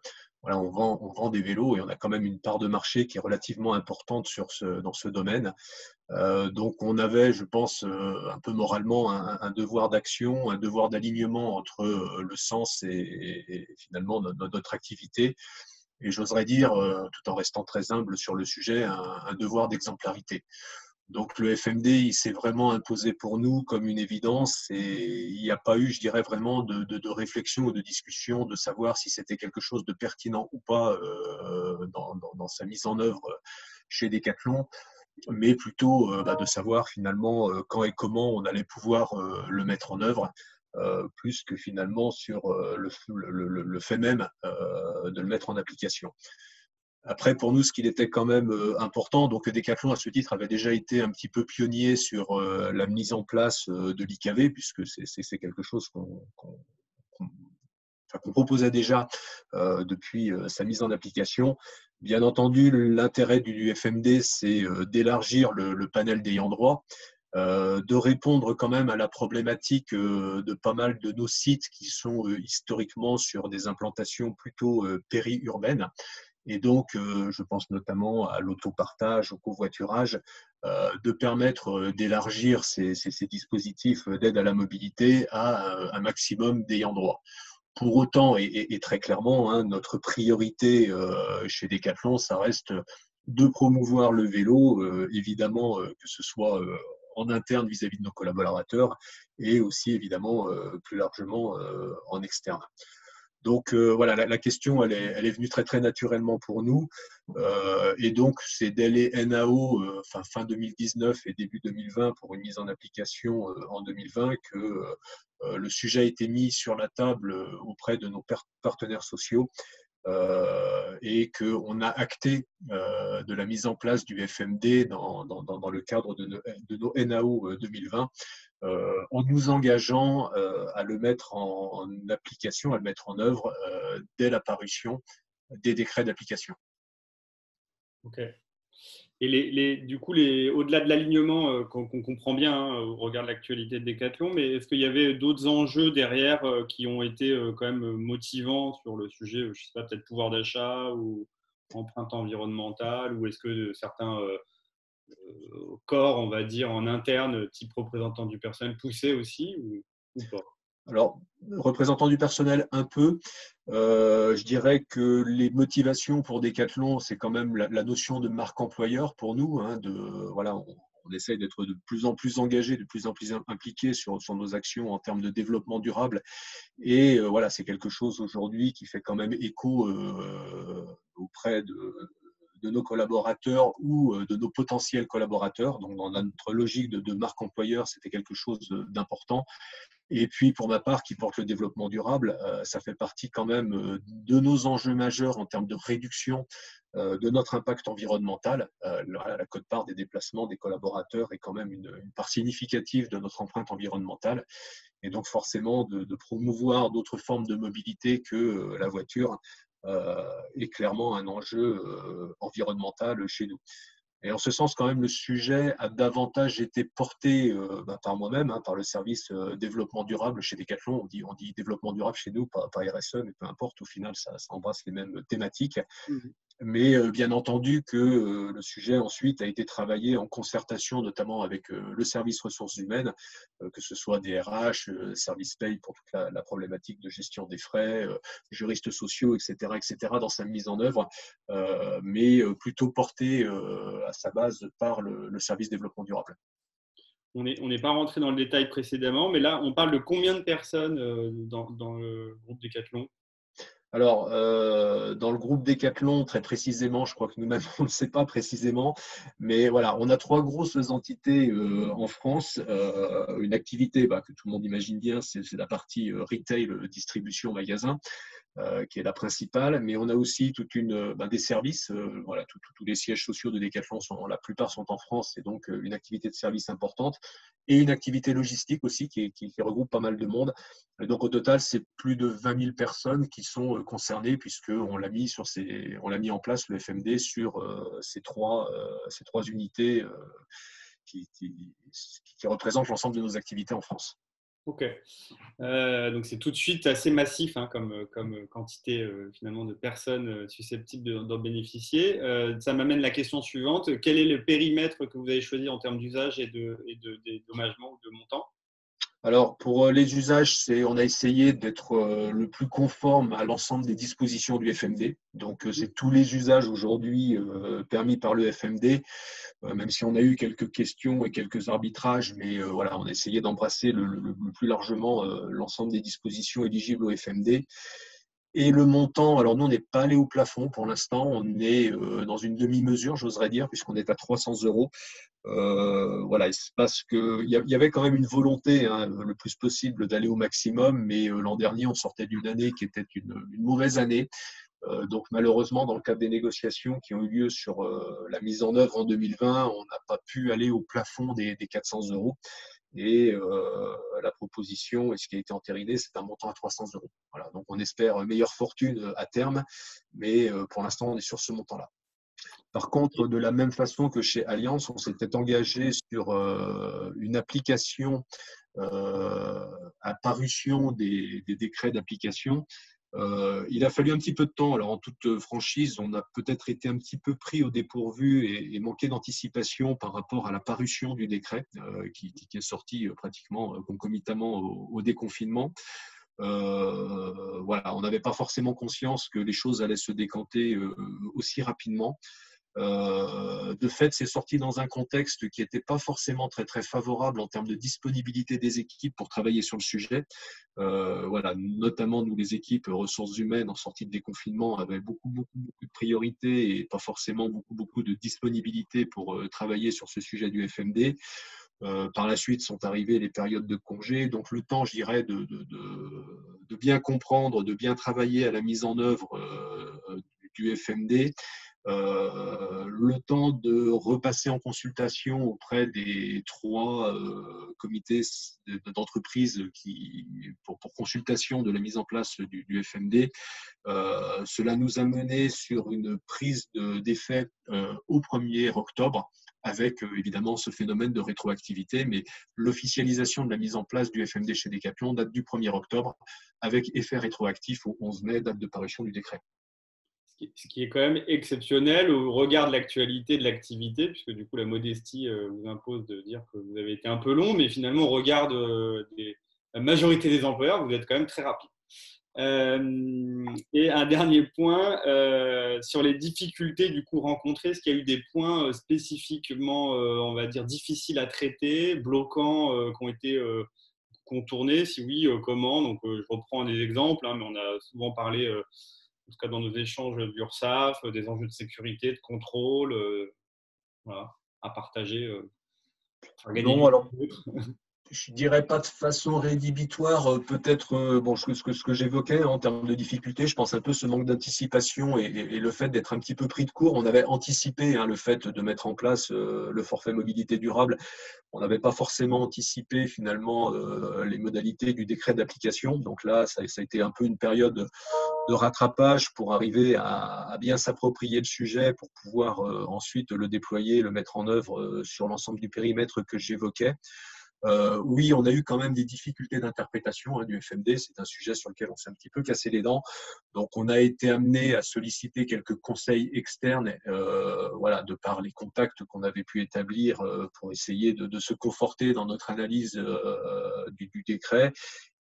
Voilà, on vend des vélos et on a quand même une part de marché qui est relativement importante dans ce domaine. Donc, on avait, je pense, un peu moralement un devoir d'action, un devoir d'alignement entre le sens et finalement notre activité. Et j'oserais dire, tout en restant très humble sur le sujet, un devoir d'exemplarité. Donc le FMD, il s'est vraiment imposé pour nous comme une évidence et il n'y a pas eu, je dirais, vraiment de réflexion ou de discussion de savoir si c'était quelque chose de pertinent ou pas dans sa mise en œuvre chez Decathlon, mais plutôt de savoir finalement quand et comment on allait pouvoir le mettre en œuvre, plus que finalement sur le fait même de le mettre en application. Après, pour nous, ce qu'il était quand même important, donc Decathlon, à ce titre, avait déjà été un petit peu pionnier sur la mise en place de l'IKV, puisque c'est quelque chose qu'on proposait déjà depuis sa mise en application. Bien entendu, l'intérêt du FMD, c'est d'élargir le panel d'ayants droit. de répondre quand même à la problématique de pas mal de nos sites qui sont historiquement sur des implantations plutôt périurbaines. Et donc, je pense notamment à l'autopartage, au covoiturage, de permettre d'élargir ces dispositifs d'aide à la mobilité à un maximum d'ayants droit. Pour autant, et très clairement, hein, notre priorité chez Decathlon, ça reste de promouvoir le vélo, évidemment, que ce soit en interne vis-à-vis de nos collaborateurs et aussi évidemment plus largement en externe. Donc voilà, la question, elle est venue très très naturellement pour nous. Et donc, c'est dès les NAO, fin 2019 et début 2020, pour une mise en application en 2020, que le sujet a été mis sur la table auprès de nos partenaires sociaux et qu'on a acté de la mise en place du FMD dans le cadre de nos NAO 2020. En nous engageant à le mettre en application, à le mettre en œuvre dès la parution des décrets d'application. Ok. Et du coup, au-delà de l'alignement qu'on comprend bien hein, au regard de l'actualité de Decathlon, mais est-ce qu'il y avait d'autres enjeux derrière qui ont été quand même motivants sur le sujet, je ne sais pas, peut-être pouvoir d'achat ou empreinte environnementale, ou est-ce que certains corps, on va dire, en interne, type représentant du personnel, poussaient aussi ou pas? Alors, représentant du personnel, un peu. Je dirais que les motivations pour Decathlon, c'est quand même la notion de marque employeur pour nous. Hein, voilà, on essaye d'être de plus en plus engagé, de plus en plus impliqué sur nos actions en termes de développement durable. Et voilà, c'est quelque chose aujourd'hui qui fait quand même écho auprès de nos collaborateurs ou de nos potentiels collaborateurs. Donc, dans notre logique de marque employeur, c'était quelque chose d'important. Et puis, pour ma part, qui porte le développement durable, ça fait partie quand même de nos enjeux majeurs en termes de réduction de notre impact environnemental. La quote-part des déplacements des collaborateurs est quand même une part significative de notre empreinte environnementale. Et donc, forcément, de promouvoir d'autres formes de mobilité que la voiture est clairement un enjeu environnemental chez nous. Et en ce sens, quand même, le sujet a davantage été porté par moi-même, hein, par le service développement durable chez Decathlon. On dit développement durable chez nous, pas RSE, mais peu importe, au final, ça embrasse les mêmes thématiques. Mais bien entendu que le sujet ensuite a été travaillé en concertation, notamment avec le service ressources humaines, que ce soit des RH, service paye pour toute la problématique de gestion des frais, juristes sociaux, etc., dans sa mise en œuvre, mais plutôt porté à sa base par le service développement durable. On n'est pas rentré dans le détail précédemment, mais là, on parle de combien de personnes dans le groupe Decathlon? Alors, dans le groupe Decathlon, très précisément, je crois que nous-mêmes, on ne le sait pas précisément, mais voilà, on a 3 grosses entités en France. Une activité que tout le monde imagine bien, c'est la partie retail, distribution, magasin, qui est la principale, mais on a aussi toute des services. Voilà, tous les sièges sociaux de Decathlon, la plupart sont en France, et donc une activité de service importante, et une activité logistique aussi qui regroupe pas mal de monde. Et donc au total, c'est plus de 20 000 personnes qui sont concernées, puisqu'on l'a mis en place, le FMD, sur ces trois unités qui représentent l'ensemble de nos activités en France. Ok. Donc c'est tout de suite assez massif hein, comme quantité finalement de personnes susceptibles d'en bénéficier. Ça m'amène à la question suivante. Quel est le périmètre que vous avez choisi en termes d'usage et de dédommagement ou de montant? Alors, pour les usages, on a essayé d'être le plus conforme à l'ensemble des dispositions du FMD. Donc, c'est tous les usages aujourd'hui permis par le FMD, même si on a eu quelques questions et quelques arbitrages, mais voilà, on a essayé d'embrasser le plus largement l'ensemble des dispositions éligibles au FMD. Et le montant, alors nous, on n'est pas allé au plafond pour l'instant, on est dans une demi-mesure, j'oserais dire, puisqu'on est à 300 €. Voilà, il se passe qu'il y avait quand même une volonté hein, le plus possible d'aller au maximum, mais l'an dernier, on sortait d'une année qui était une mauvaise année. Donc malheureusement, dans le cadre des négociations qui ont eu lieu sur la mise en œuvre en 2020, on n'a pas pu aller au plafond des 400 €. Et la proposition, et ce qui a été entériné, c'est un montant à 300 €. Voilà, donc on espère meilleure fortune à terme, mais pour l'instant, on est sur ce montant-là. Par contre, de la même façon que chez Allianz, on s'était engagé sur une application à parution des décrets d'application. Il a fallu un petit peu de temps. Alors, en toute franchise, on a peut-être été un petit peu pris au dépourvu et manqué d'anticipation par rapport à la parution du décret qui est sorti pratiquement concomitamment au déconfinement. Voilà, on n'avait pas forcément conscience que les choses allaient se décanter aussi rapidement. De fait, c'est sorti dans un contexte qui n'était pas forcément très, très favorable en termes de disponibilité des équipes pour travailler sur le sujet. Voilà, notamment, nous, les équipes ressources humaines en sortie de déconfinement avaient beaucoup de priorités et pas forcément beaucoup de disponibilité pour travailler sur ce sujet du FMD. Par la suite sont arrivées les périodes de congé. Donc, le temps, je dirais, de bien comprendre, de bien travailler à la mise en œuvre du FMD. Le temps de repasser en consultation auprès des 3 comités d'entreprise pour consultation de la mise en place du FMD. Cela nous a mené sur une prise d'effet au 1er octobre avec évidemment ce phénomène de rétroactivité, mais l'officialisation de la mise en place du FMD chez Decathlon date du 1er octobre avec effet rétroactif au 11 mai, date de parution du décret. Ce qui est quand même exceptionnel au regard de l'actualité de l'activité, puisque du coup la modestie vous impose de dire que vous avez été un peu long, mais finalement au regard de la majorité des employeurs, vous êtes quand même très rapide. Et un dernier point, sur les difficultés du coup rencontrées, est-ce qu'il y a eu des points spécifiquement, on va dire, difficiles à traiter, bloquants, qui ont été contournés? Si oui, comment? Donc, je reprends des exemples, hein, mais on a souvent parlé, en tout cas dans nos échanges d'URSSAF, des enjeux de sécurité, de contrôle, voilà, à partager. Non, alors, je ne dirais pas de façon rédhibitoire, peut-être bon, ce que j'évoquais en termes de difficultés, je pense un peu ce manque d'anticipation et le fait d'être un petit peu pris de court. On avait anticipé le fait de mettre en place le forfait mobilité durable. On n'avait pas forcément anticipé finalement les modalités du décret d'application. Donc là, ça a été un peu une période de rattrapage pour arriver à bien s'approprier le sujet, pour pouvoir ensuite le déployer, le mettre en œuvre sur l'ensemble du périmètre que j'évoquais. Oui, on a eu quand même des difficultés d'interprétation du FMD. C'est un sujet sur lequel on s'est un petit peu cassé les dents. Donc, on a été amené à solliciter quelques conseils externes, voilà, de par les contacts qu'on avait pu établir pour essayer de se conforter dans notre analyse du décret.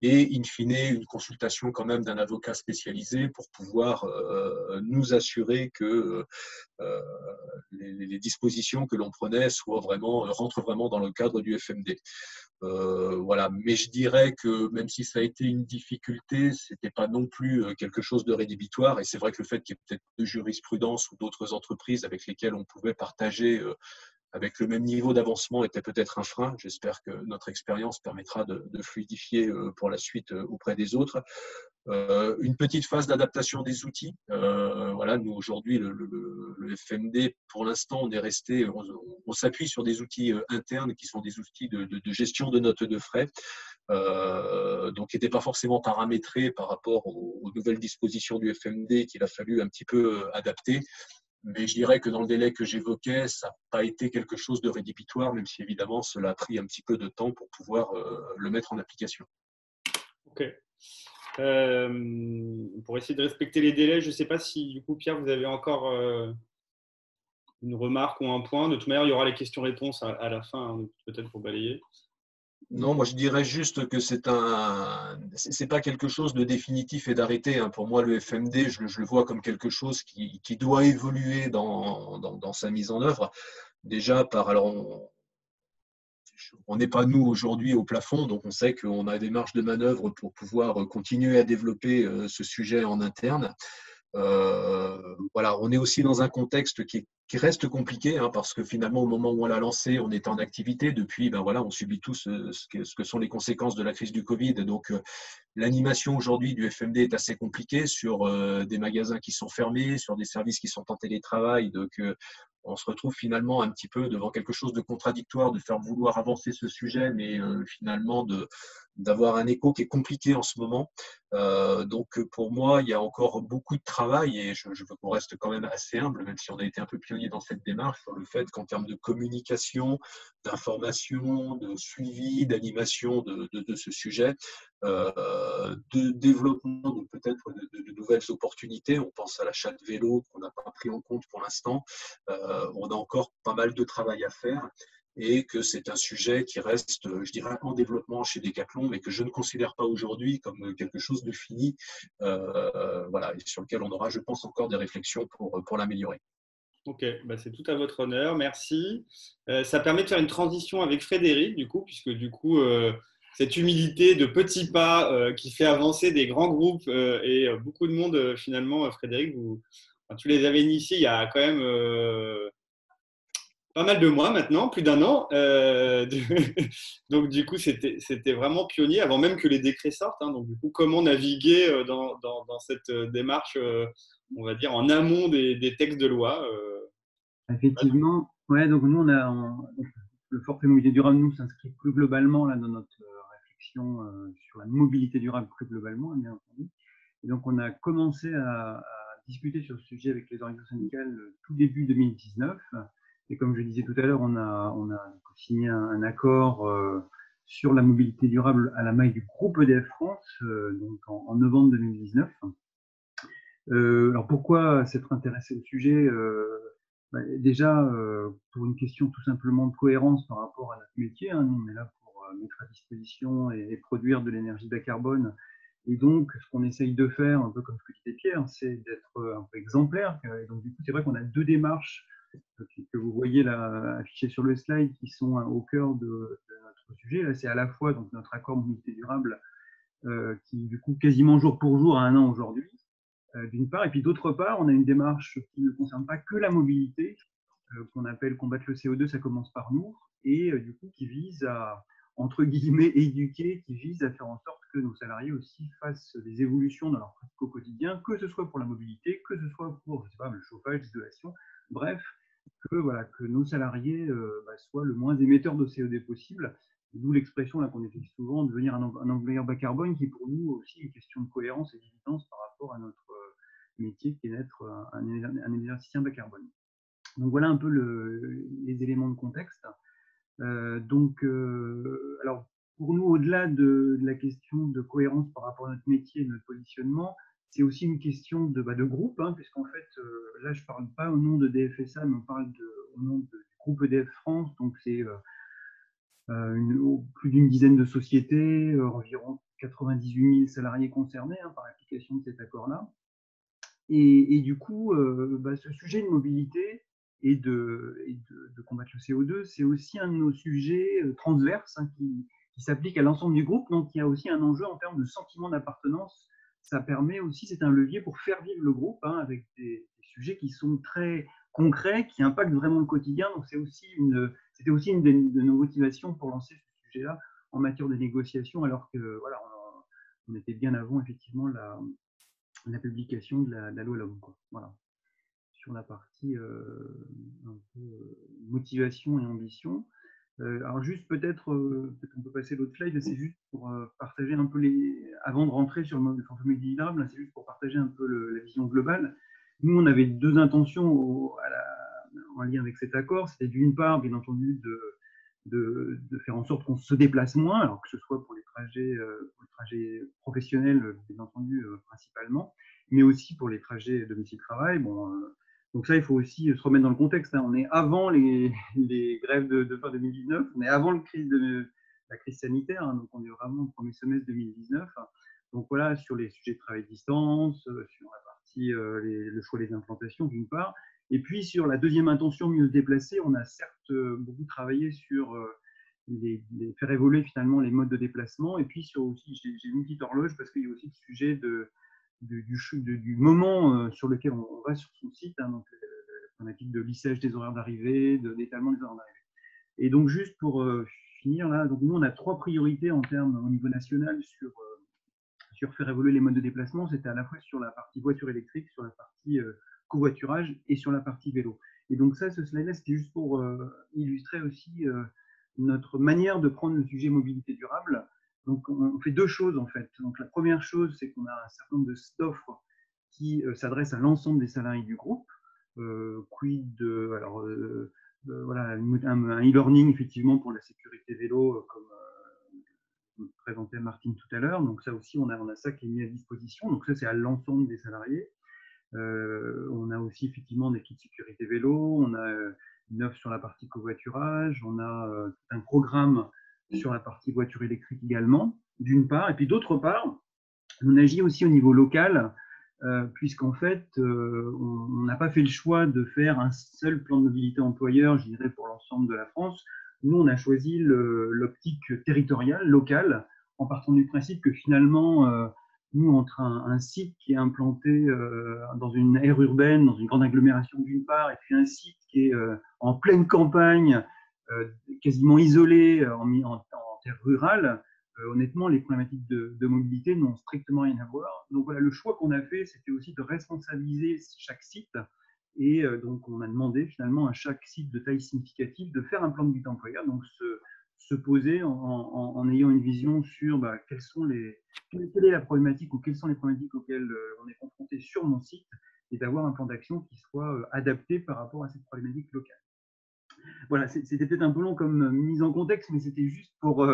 Et in fine, une consultation quand même d'un avocat spécialisé pour pouvoir nous assurer que les dispositions que l'on prenait rentrent vraiment dans le cadre du FMD. Voilà. Mais je dirais que même si ça a été une difficulté, ce n'était pas non plus quelque chose de rédhibitoire. Et c'est vrai que le fait qu'il y ait peut-être de jurisprudence ou d'autres entreprises avec lesquelles on pouvait partager avec le même niveau d'avancement était peut-être un frein. J'espère que notre expérience permettra de fluidifier pour la suite auprès des autres. Une petite phase d'adaptation des outils. Voilà, nous aujourd'hui, le FMD, pour l'instant, on s'appuie sur des outils internes qui sont des outils de gestion de notes de frais. Donc, qui n'étaient pas forcément paramétrés par rapport aux nouvelles dispositions du FMD qu'il a fallu un petit peu adapter. Mais je dirais que dans le délai que j'évoquais, ça n'a pas été quelque chose de rédhibitoire, même si évidemment cela a pris un petit peu de temps pour pouvoir le mettre en application. Ok. Pour essayer de respecter les délais, je ne sais pas si du coup Pierre, vous avez encore une remarque ou un point. De toute manière, il y aura les questions-réponses à la fin, hein, peut-être pour balayer. Non, moi je dirais juste que c'est pas quelque chose de définitif et d'arrêté. Pour moi, le FMD, je le vois comme quelque chose qui doit évoluer dans sa mise en œuvre. Déjà, on n'est pas nous aujourd'hui au plafond, donc on sait qu'on a des marges de manœuvre pour pouvoir continuer à développer ce sujet en interne. Voilà, on est aussi dans un contexte qui reste compliqué parce que finalement, au moment où on l'a lancé, on était en activité. Depuis, voilà, on subit tous ce que sont les conséquences de la crise du Covid. Donc, l'animation aujourd'hui du FMD est assez compliquée sur des magasins qui sont fermés, sur des services qui sont en télétravail. Donc, on se retrouve finalement un petit peu devant quelque chose de contradictoire, de faire vouloir avancer ce sujet, mais finalement d'avoir un écho qui est compliqué en ce moment. Donc pour moi, il y a encore beaucoup de travail et je veux qu'on reste quand même assez humble, même si on a été un peu pionnier dans cette démarche, sur le fait qu'en termes de communication, d'information, de suivi, d'animation de ce sujet, de développement de peut-être de nouvelles opportunités. On pense à l'achat de vélos qu'on n'a pas pris en compte pour l'instant. On a encore pas mal de travail à faire et que c'est un sujet qui reste, je dirais, en développement chez Decathlon, mais que je ne considère pas aujourd'hui comme quelque chose de fini, voilà, et sur lequel on aura, je pense, encore des réflexions pour l'améliorer. Ok, bah c'est tout à votre honneur, merci. Ça permet de faire une transition avec Frédéric, du coup, puisque du coup, cette humilité de petits pas qui fait avancer des grands groupes et beaucoup de monde, finalement, Frédéric, enfin, tu les avais initiés il y a quand même pas mal de mois maintenant, plus d'un an. Donc, du coup, c'était vraiment pionnier avant même que les décrets sortent. Hein. Donc, du coup, comment naviguer dans cette démarche, on va dire, en amont des textes de loi Effectivement, ouais, donc nous, le forfait mobilité durable, nous, s'inscrit plus globalement là, dans notre réflexion sur la mobilité durable plus globalement, bien entendu. Et donc, on a commencé à discuter sur ce sujet avec les organisations syndicales tout début 2019. Et comme je disais tout à l'heure, on a signé un accord sur la mobilité durable à la maille du groupe EDF France, donc en novembre 2019. Alors pourquoi s'être intéressé au sujet déjà, pour une question tout simplement de cohérence par rapport à notre métier, hein, nous on est là pour mettre à disposition et produire de l'énergie bas carbone. Et donc, ce qu'on essaye de faire, un peu comme ce que disait Pierre, c'est d'être un peu exemplaire. Et donc, du coup, c'est vrai qu'on a deux démarches que vous voyez là affichées sur le slide qui sont au cœur de notre sujet. C'est à la fois donc, notre accord mobilité durable qui, du coup, quasiment jour pour jour a un an aujourd'hui, d'une part. Et puis, d'autre part, on a une démarche qui ne concerne pas que la mobilité, qu'on appelle combattre le CO2, ça commence par nous, et du coup, qui vise à, entre guillemets, éduquer, qui vise à faire en sorte que nos salariés aussi fassent des évolutions dans leur pratique au quotidien, que ce soit pour la mobilité, que ce soit pour, je sais pas, le chauffage, l'isolation, bref, voilà, que nos salariés soient le moins émetteurs de CO2 possible. D'où l'expression qu'on utilise souvent, devenir un employeur bas carbone, qui est pour nous aussi une question de cohérence et d'évidence par rapport à notre métier qui est d'être un énergéticien bas carbone. Donc voilà un peu les éléments de contexte. Alors pour nous, au-delà de la question de cohérence par rapport à notre métier et notre positionnement, c'est aussi une question de groupe, hein, puisqu'en fait, là, je ne parle pas au nom de DFSA, mais on parle au nom du groupe EDF France. Donc c'est plus d'une dizaine de sociétés, environ 98 000 salariés concernés par l'application de cet accord-là. Et du coup, ce sujet de mobilité et de combattre le CO2, c'est aussi un de nos sujets transverses qui s'applique à l'ensemble du groupe. Donc, il y a aussi un enjeu en termes de sentiment d'appartenance. Ça permet aussi, c'est un levier pour faire vivre le groupe avec des sujets qui sont très concrets, qui impactent vraiment le quotidien. Donc, c'était aussi une de nos motivations pour lancer ce sujet-là en matière de négociation, alors que voilà, on était bien avant effectivement la publication de la loi LOM, voilà, sur la partie un peu motivation et ambition. Alors juste peut-être on peut passer l'autre slide, c'est juste pour partager un peu avant de rentrer sur le forfait mobilité durable, c'est juste pour partager un peu la vision globale. Nous, on avait deux intentions en lien avec cet accord. C'était d'une part, bien entendu, de faire en sorte qu'on se déplace moins, alors que ce soit pour les trajets professionnels, bien entendu, principalement, mais aussi pour les trajets domicile-travail. Donc ça, il faut aussi se remettre dans le contexte. On est avant les grèves de fin 2019, on est avant la crise sanitaire, donc on est vraiment au premier semestre 2019. Donc voilà, sur les sujets de travail à distance, sur la partie le choix des implantations d'une part, et puis sur la deuxième intention, mieux se déplacer, on a certes beaucoup travaillé sur faire évoluer finalement les modes de déplacement, et puis sur aussi, j'ai une petite horloge parce qu'il y a aussi le sujet du moment sur lequel on va sur son site, donc la problématique de lissage des horaires d'arrivée, d'étalement des horaires d'arrivée. Et donc juste pour finir là, donc nous on a trois priorités en termes au niveau national sur faire évoluer les modes de déplacement. C'était à la fois sur la partie voiture électrique, sur la partie covoiturage et sur la partie vélo. Et donc ça, ce slide-là, c'était juste pour illustrer aussi notre manière de prendre le sujet mobilité durable. Donc, on fait deux choses en fait. Donc, la première chose, c'est qu'on a un certain nombre d'offres qui s'adressent à l'ensemble des salariés du groupe. Quid de, alors, voilà, un e-learning effectivement pour la sécurité vélo, comme présentait Martine tout à l'heure. Donc, ça aussi, on a ça qui est mis à disposition. Donc, ça, c'est à l'ensemble des salariés. On a aussi effectivement des kits sécurité vélo, on a une offre sur la partie covoiturage, on a un programme sur la partie voiture électrique également, d'une part, et puis d'autre part, on agit aussi au niveau local, puisqu'en fait, on n'a pas fait le choix de faire un seul plan de mobilité employeur, je dirais, pour l'ensemble de la France. Nous, on a choisi l'optique territoriale, locale, en partant du principe que finalement, nous, entre un site qui est implanté dans une aire urbaine, dans une grande agglomération d'une part, et puis un site qui est en pleine campagne, quasiment isolé en terre rurale, honnêtement, les problématiques de mobilité n'ont strictement rien à voir. Donc voilà, le choix qu'on a fait, c'était aussi de responsabiliser chaque site. Et donc, on a demandé finalement à chaque site de taille significative de faire un plan de mobilité employeur, donc se poser en ayant une vision sur quelle est la problématique ou quelles sont les problématiques auxquelles on est confronté sur mon site, et d'avoir un plan d'action qui soit adapté par rapport à cette problématique locale. Voilà, c'était peut-être un peu long comme mise en contexte, mais c'était juste pour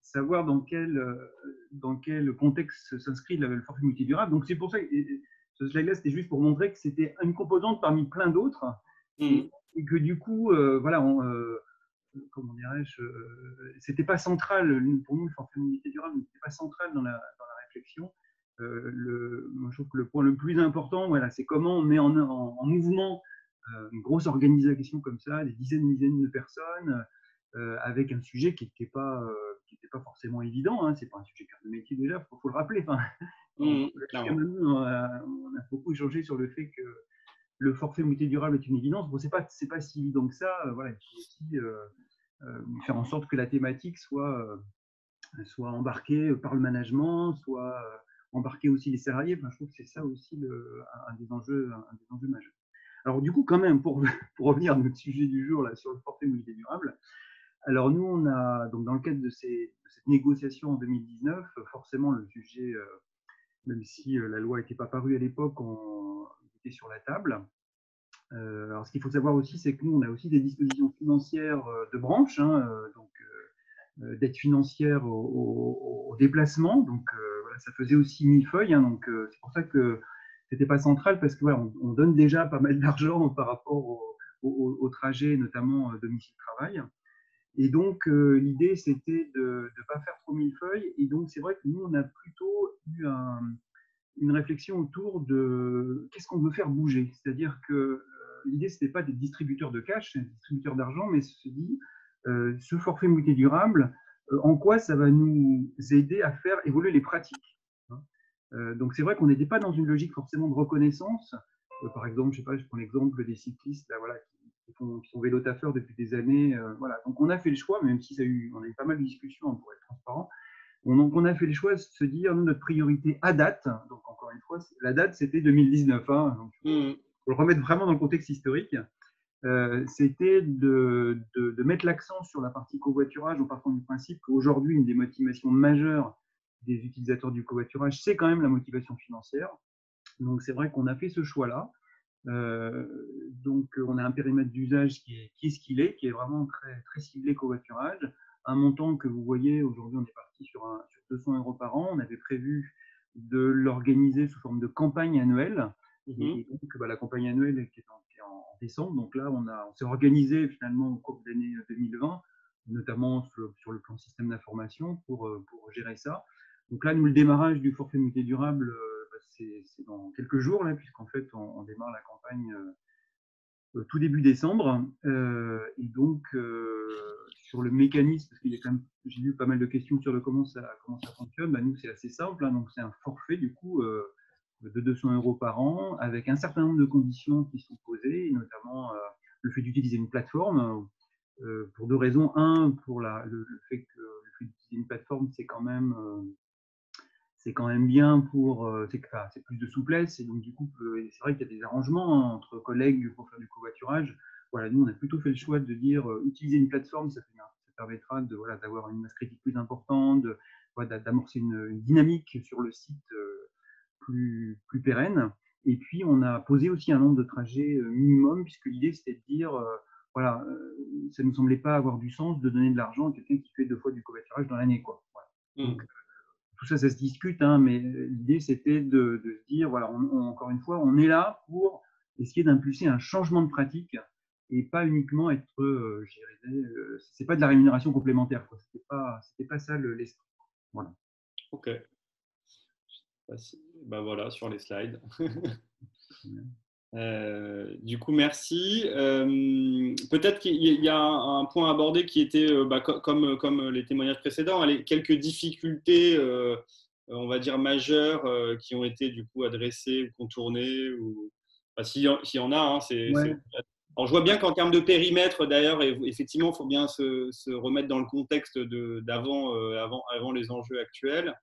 savoir dans quel contexte s'inscrit le forfait multidurable. Donc c'est pour ça que ce slide-là, c'était juste pour montrer que c'était une composante parmi plein d'autres, et que du coup, voilà, comment dirais-je, c'était pas central pour nous, le forfait mobilité durable n'était pas central dans la réflexion. Moi, je trouve que le point le plus important, voilà, c'est comment on met en mouvement une grosse organisation comme ça, des dizaines de personnes, avec un sujet qui n'était pas forcément évident. Hein. C'est pas un sujet cœur de métier déjà, faut le rappeler. Enfin, jusqu'à maintenant, on a beaucoup échangé sur le fait que le forfait mobilité durable est une évidence. Bon, c'est pas si évident que ça. Voilà, il faut aussi faire en sorte que la thématique soit embarquée par le management, soit embarquer aussi les salariés. Enfin, je trouve que c'est ça aussi un des enjeux majeurs. Alors du coup, quand même, pour revenir à notre sujet du jour là, sur le forfait mobilité durable, alors nous, on a, donc dans le cadre de cette négociation en 2019, forcément le sujet, même si la loi n'était pas parue à l'époque, on était sur la table. Alors ce qu'il faut savoir aussi, c'est que nous, on a aussi des dispositions financières de branche, hein, donc d'aide financière au déplacement, donc voilà, ça faisait aussi millefeuille, hein, donc c'est pour ça que c'était pas central, parce que voilà, on donne déjà pas mal d'argent par rapport au trajet, notamment domicile-travail. Et donc, l'idée, c'était de ne pas faire trop millefeuille. Et donc, c'est vrai que nous, on a plutôt eu une réflexion autour de qu'est-ce qu'on veut faire bouger. C'est-à-dire que l'idée, ce n'était pas des distributeurs de cash, des distributeurs d'argent, mais se dit, ce forfait mobilité durable, en quoi ça va nous aider à faire évoluer les pratiques. Donc, c'est vrai qu'on n'était pas dans une logique forcément de reconnaissance. Par exemple, je sais pas, je prends l'exemple des cyclistes là, voilà, qui sont vélo-taffeurs depuis des années. Voilà. Donc, on a fait le choix, même si on a eu pas mal de discussions pour être transparent, on a fait le choix de se dire, nous, notre priorité à date, donc encore une fois, la date, c'était 2019. Hein, donc, pour le remettre vraiment dans le contexte historique, c'était de mettre l'accent sur la partie covoiturage en partant du principe qu'aujourd'hui, une des motivations majeures des utilisateurs du covoiturage, c'est quand même la motivation financière. Donc, c'est vrai qu'on a fait ce choix-là. Donc, on a un périmètre d'usage qui est ce qu'il est, qui est vraiment très, très ciblé covoiturage. Un montant que vous voyez, aujourd'hui, on est parti sur 200 € par an. On avait prévu de l'organiser sous forme de campagne annuelle. Et donc, la campagne annuelle qui est en décembre. Donc là, on s'est organisé finalement au cours de l'année 2020, notamment sur le plan système d'information pour gérer ça. Donc là, nous, le démarrage du forfait mobilité durable, c'est dans quelques jours, là, puisqu'en fait, on démarre la campagne tout début décembre. Et donc, sur le mécanisme, parce qu'il y a quand même, j'ai vu pas mal de questions sur comment ça fonctionne, nous, c'est assez simple. Hein, donc, c'est un forfait, du coup, de 200 € par an, avec un certain nombre de conditions qui sont posées, notamment le fait d'utiliser une plateforme, pour deux raisons. Un, pour le fait que le fait d'utiliser une plateforme, c'est quand même bien c'est plus de souplesse, et donc du coup, c'est vrai qu'il y a des arrangements entre collègues pour faire du covoiturage. Voilà, nous, on a plutôt fait le choix de dire utiliser une plateforme, ça permettra d'avoir une masse critique plus importante, d'amorcer une dynamique sur le site plus pérenne. Et puis, on a posé aussi un nombre de trajets minimum, puisque l'idée, c'était de dire, voilà, ça ne nous semblait pas avoir du sens de donner de l'argent à quelqu'un qui fait 2 fois du covoiturage dans l'année, quoi. Voilà. Donc, tout ça, ça se discute, hein, mais l'idée, c'était de se dire, voilà, encore une fois, on est là pour essayer d'impulser un changement de pratique et pas uniquement être, je dirais, c'est pas de la rémunération complémentaire, quoi. C'était pas ça l'esprit. Voilà. Ok. Ben voilà, sur les slides. Du coup, merci. Peut-être qu'il y a un point abordé qui était, comme les témoignages précédents, quelques difficultés, on va dire majeures, qui ont été du coup adressées ou contournées, ou s'il y en a. Hein, ouais. Alors, je vois bien qu'en termes de périmètre, d'ailleurs, effectivement, il faut bien se remettre dans le contexte avant les enjeux actuels.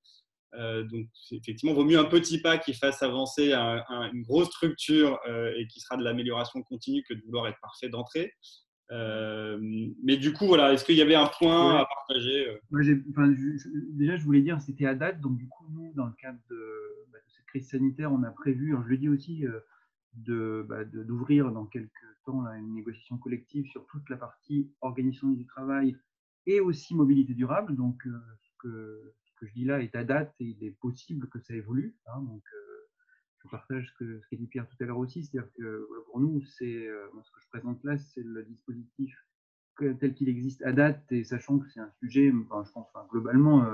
Donc, effectivement, il vaut mieux un petit pas qui fasse avancer une grosse structure et qui sera de l'amélioration continue que de vouloir être parfait d'entrée. Mais du coup, voilà, est-ce qu'il y avait un point à partager Déjà, je voulais dire, c'était à date. Donc, du coup, nous, dans le cadre de cette crise sanitaire, on a prévu, alors je le dis aussi, d'ouvrir dans quelques temps là, une négociation collective sur toute la partie organisation du travail et aussi mobilité durable. Donc, ce que je dis là est à date et il est possible que ça évolue. Hein, donc, je partage ce qu'a dit Pierre tout à l'heure aussi, c'est-à-dire que pour nous, ce que je présente là, c'est le dispositif tel qu'il existe à date, et sachant que c'est un sujet, je pense globalement,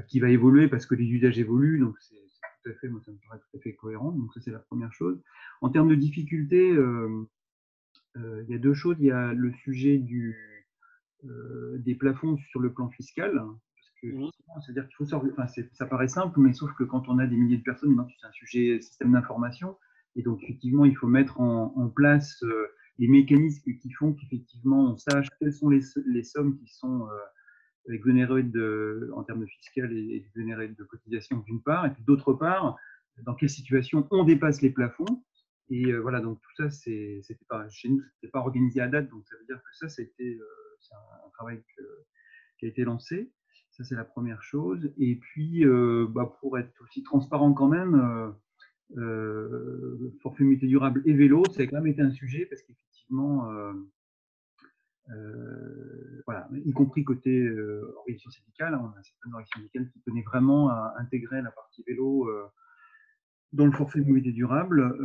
qui va évoluer parce que les usages évoluent, donc c'est tout à fait, moi ça me paraît tout à fait cohérent. Donc ça c'est la première chose. En termes de difficultés, il y a 2 choses. Il y a le sujet des plafonds sur le plan fiscal. C'est-à-dire qu'il faut ça paraît simple, mais sauf que quand on a des milliers de personnes, c'est un sujet système d'information, et donc effectivement il faut mettre en place des mécanismes qui font qu'effectivement on sache quelles sont les sommes qui sont exonérées en termes de fiscal et exonérées de cotisation d'une part, et puis d'autre part, dans quelle situation on dépasse les plafonds. Et voilà, donc tout ça, chez nous, c'était pas organisé à date, donc ça veut dire que ça, c'est un travail qui a été lancé. Ça, c'est la première chose. Et puis, pour être aussi transparent quand même, forfait mobilité durable et vélo, ça a quand même été un sujet parce qu'effectivement, voilà, y compris côté organisation syndicale, on a certaines organisations syndicales qui tenaient vraiment à intégrer la partie vélo dans le forfait mobilité durable.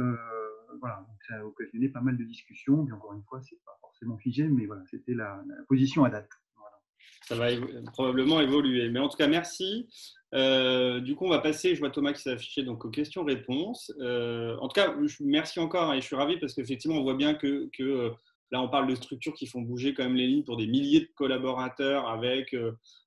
Voilà, donc ça a occasionné pas mal de discussions. Mais encore une fois, c'est pas forcément figé, mais voilà, c'était la position à date. Voilà. Ça va probablement évoluer. Mais en tout cas, merci. Du coup, on va passer, je vois Thomas qui s'est affiché, donc aux questions-réponses. En tout cas, merci encore, et je suis ravi parce qu'effectivement, on voit bien que là, on parle de structures qui font bouger quand même les lignes pour des milliers de collaborateurs avec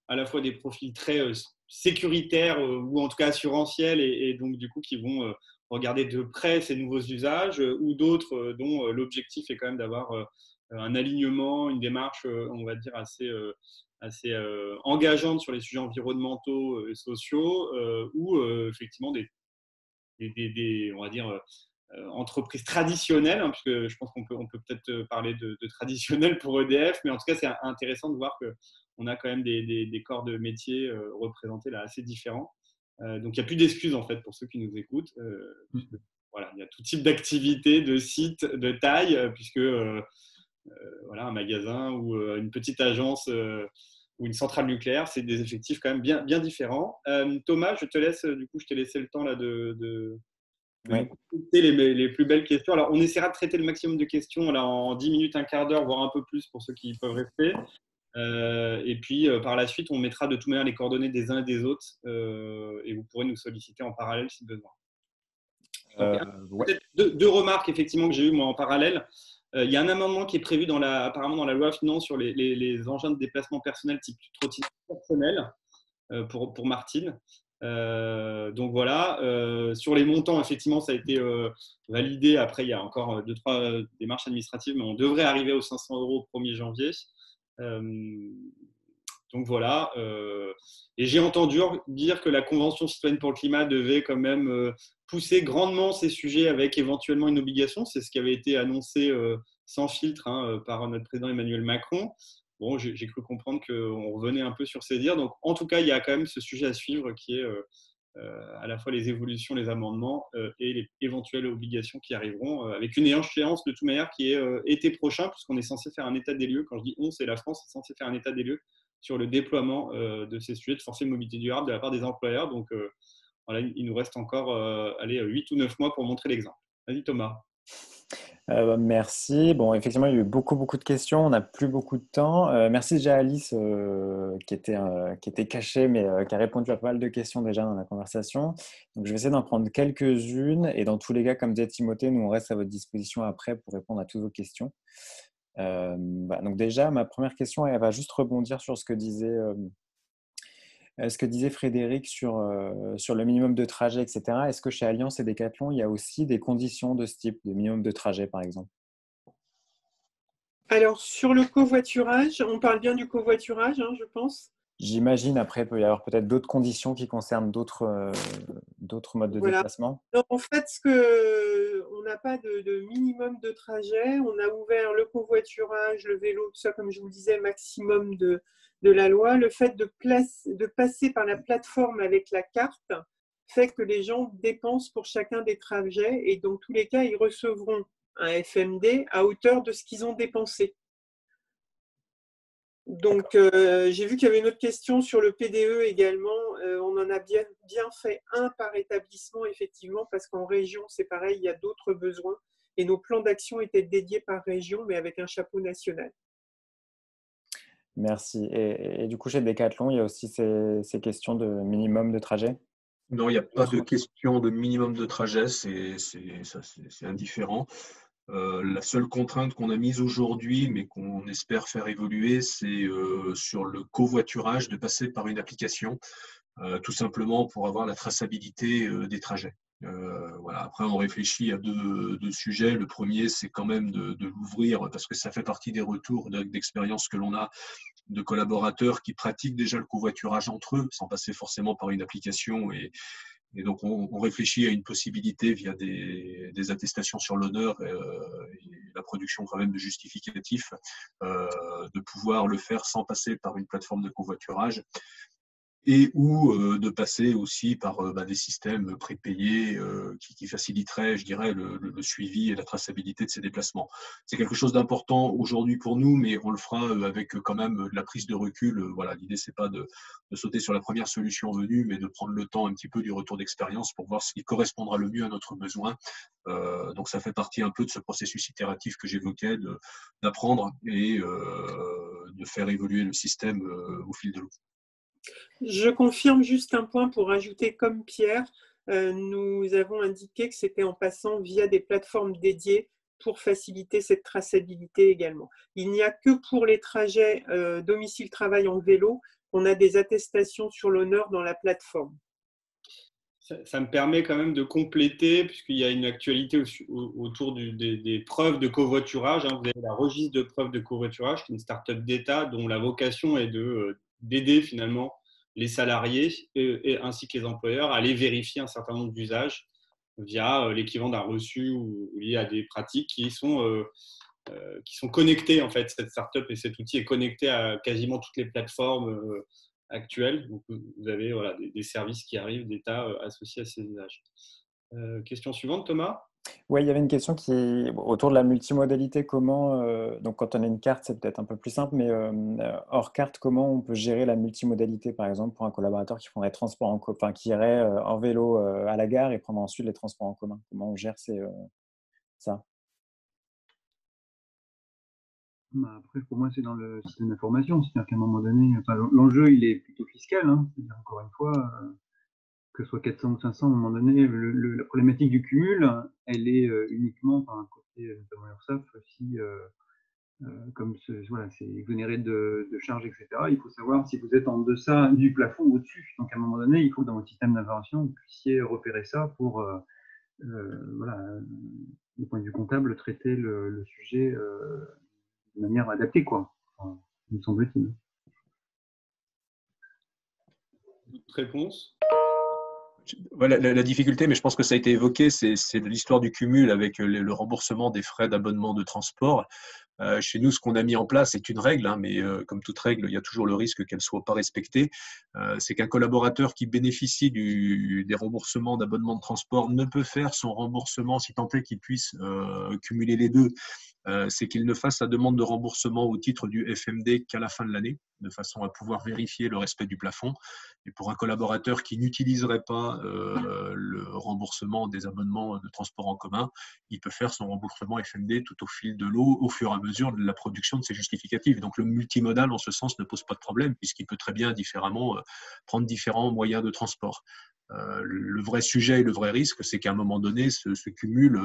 à la fois des profils très sécuritaires ou en tout cas assurantiels et donc du coup qui vont regarder de près ces nouveaux usages ou d'autres dont l'objectif est quand même d'avoir un alignement, une démarche, on va dire, assez engageante sur les sujets environnementaux et sociaux ou effectivement on va dire, entreprises traditionnelles, hein, puisque je pense qu'on peut peut-être parler de traditionnel pour EDF, mais en tout cas, c'est intéressant de voir qu'on a quand même des corps de métier représentés là assez différents. Donc, il n'y a plus d'excuses en fait pour ceux qui nous écoutent. Puisque, voilà, il y a tout type d'activité, de site, de taille, puisque voilà, un magasin ou une petite agence ou une centrale nucléaire, c'est des effectifs quand même bien différents. Thomas, je t'ai laissé le temps là de Ouais. les plus belles questions. Alors, on essaiera de traiter le maximum de questions là, en 10 minutes, un quart d'heure, voire un peu plus pour ceux qui peuvent rester. Et puis, par la suite, on mettra de toute manière les coordonnées des uns et des autres et vous pourrez nous solliciter en parallèle si besoin. Peut-être deux remarques effectivement que j'ai eues moi en parallèle. Il y a un amendement qui est prévu apparemment dans la loi finance sur les engins de déplacement personnel type trottinette personnelle pour Martine. Donc voilà, sur les montants, effectivement, ça a été validé. Après, il y a encore 2-3 démarches administratives, mais on devrait arriver aux 500 € au 1er janvier. Donc voilà. Et j'ai entendu dire que la Convention citoyenne pour le climat devait quand même pousser grandement ces sujets avec éventuellement une obligation. C'est ce qui avait été annoncé sans filtre par notre président Emmanuel Macron. bon, j'ai cru comprendre qu'on revenait un peu sur ces dires. Donc, en tout cas, il y a quand même ce sujet à suivre qui est à la fois les évolutions, les amendements et les éventuelles obligations qui arriveront, avec une échéance de toute manière qui est été prochain, puisqu'on est censé faire un état des lieux. Quand je dis on, c'est la France est censée faire un état des lieux sur le déploiement de ces sujets de forfait de mobilité durable de la part des employeurs. Donc, voilà, il nous reste encore 8 ou 9 mois pour montrer l'exemple. Vas-y Thomas. Merci. Bon, effectivement, il y a eu beaucoup de questions. On n'a plus beaucoup de temps. Merci déjà à Alice qui était cachée, mais qui a répondu à pas mal de questions déjà dans la conversation. Donc, je vais essayer d'en prendre quelques-unes. Et dans tous les cas, comme disait Timothée, nous, on reste à votre disposition après pour répondre à toutes vos questions. Donc déjà, ma première question, elle va juste rebondir sur ce que disait Frédéric sur le minimum de trajet, etc. Est-ce que chez Alliance et Decathlon, il y a aussi des conditions de ce type, de minimum de trajet, par exemple? Alors, sur le covoiturage, on parle bien du covoiturage, hein, je pense. J'imagine, après, il peut y avoir peut-être d'autres conditions qui concernent d'autres modes de déplacement. Non, en fait, on n'a pas de minimum de trajet. On a ouvert le covoiturage, le vélo, tout ça, comme je vous le disais, maximum de la loi. Le fait de passer par la plateforme avec la carte fait que les gens dépensent pour chacun des trajets et dans tous les cas, ils recevront un FMD à hauteur de ce qu'ils ont dépensé. Donc, j'ai vu qu'il y avait une autre question sur le PDE également. On en a bien fait un par établissement, effectivement, parce qu'en région, c'est pareil, il y a d'autres besoins. Et nos plans d'action étaient dédiés par région, mais avec un chapeau national. Merci. Et du coup, chez Decathlon, il y a aussi ces questions de minimum de trajet? Non, il n'y a pas de question de minimum de trajet, c'est indifférent. La seule contrainte qu'on a mise aujourd'hui, mais qu'on espère faire évoluer, c'est sur le covoiturage, de passer par une application, tout simplement pour avoir la traçabilité des trajets. Voilà. Après, on réfléchit à deux sujets. Le premier, c'est quand même de l'ouvrir, parce que ça fait partie des retours d'expérience que l'on a de collaborateurs qui pratiquent déjà le covoiturage entre eux, sans passer forcément par une application. Et donc, on réfléchit à une possibilité via des attestations sur l'honneur et la production quand même de justificatifs, de pouvoir le faire sans passer par une plateforme de covoiturage, et ou de passer aussi par des systèmes prépayés qui faciliteraient, je dirais, le suivi et la traçabilité de ces déplacements. C'est quelque chose d'important aujourd'hui pour nous, mais on le fera avec quand même de la prise de recul. Voilà, l'idée, c'est pas de sauter sur la première solution venue, mais de prendre le temps un petit peu du retour d'expérience pour voir ce qui correspondra le mieux à notre besoin. Donc, ça fait partie un peu de ce processus itératif que j'évoquais, d'apprendre et de faire évoluer le système au fil de l'eau. Je confirme juste un point pour ajouter comme Pierre. Nous avons indiqué que c'était en passant via des plateformes dédiées pour faciliter cette traçabilité également. Il n'y a que pour les trajets domicile-travail en vélo qu'on a des attestations sur l'honneur dans la plateforme. Ça me permet quand même de compléter, puisqu'il y a une actualité autour des preuves de covoiturage. Vous avez la registre de preuves de covoiturage, qui est une start-up d'État dont la vocation est d'aider finalement les salariés ainsi que les employeurs à aller vérifier un certain nombre d'usages via l'équivalent d'un reçu ou lié à des pratiques qui sont connectées. En fait, cette start-up et cet outil est connecté à quasiment toutes les plateformes actuelles. Donc, vous avez des services qui arrivent d'État associés à ces usages. Question suivante, Thomas. Oui, il y avait une question autour de la multimodalité. Comment, donc quand on a une carte, c'est peut-être un peu plus simple, mais hors carte, comment on peut gérer la multimodalité, par exemple, pour un collaborateur qui prendrait qui irait en vélo à la gare et prendre ensuite les transports en commun? Comment on gère ça? Après, pour moi, c'est dans le système d'information. C'est-à-dire qu'à un moment donné, l'enjeu, il est plutôt fiscal. C'est-à-dire, encore une fois, que ce soit 400 ou 500, à un moment donné, la problématique du cumul, elle est uniquement par un côté, notamment URSSAF, si, comme c'est exonéré de charges, etc., il faut savoir si vous êtes en deçà du plafond ou au-dessus. Donc, à un moment donné, il faut que dans votre système d'information, vous puissiez repérer ça pour, du point de vue comptable, traiter le sujet de manière adaptée, quoi, me semble-t-il. Réponse? Voilà, la difficulté, mais je pense que ça a été évoqué, c'est l'histoire du cumul avec le remboursement des frais d'abonnement de transport. Chez nous, ce qu'on a mis en place est une règle, hein, mais comme toute règle, il y a toujours le risque qu'elle ne soit pas respectée. C'est qu'un collaborateur qui bénéficie des remboursements d'abonnement de transport ne peut faire son remboursement, si tant est qu'il puisse cumuler les deux. C'est qu'il ne fasse sa demande de remboursement au titre du FMD qu'à la fin de l'année, de façon à pouvoir vérifier le respect du plafond. Et pour un collaborateur qui n'utiliserait pas le remboursement des abonnements de transport en commun, il peut faire son remboursement FMD tout au fil de l'eau, au fur et à mesure de la production de ses justificatifs. Donc le multimodal, en ce sens, ne pose pas de problème, puisqu'il peut très bien différemment prendre différents moyens de transport. Le vrai sujet et le vrai risque, c'est qu'à un moment donné, ce cumul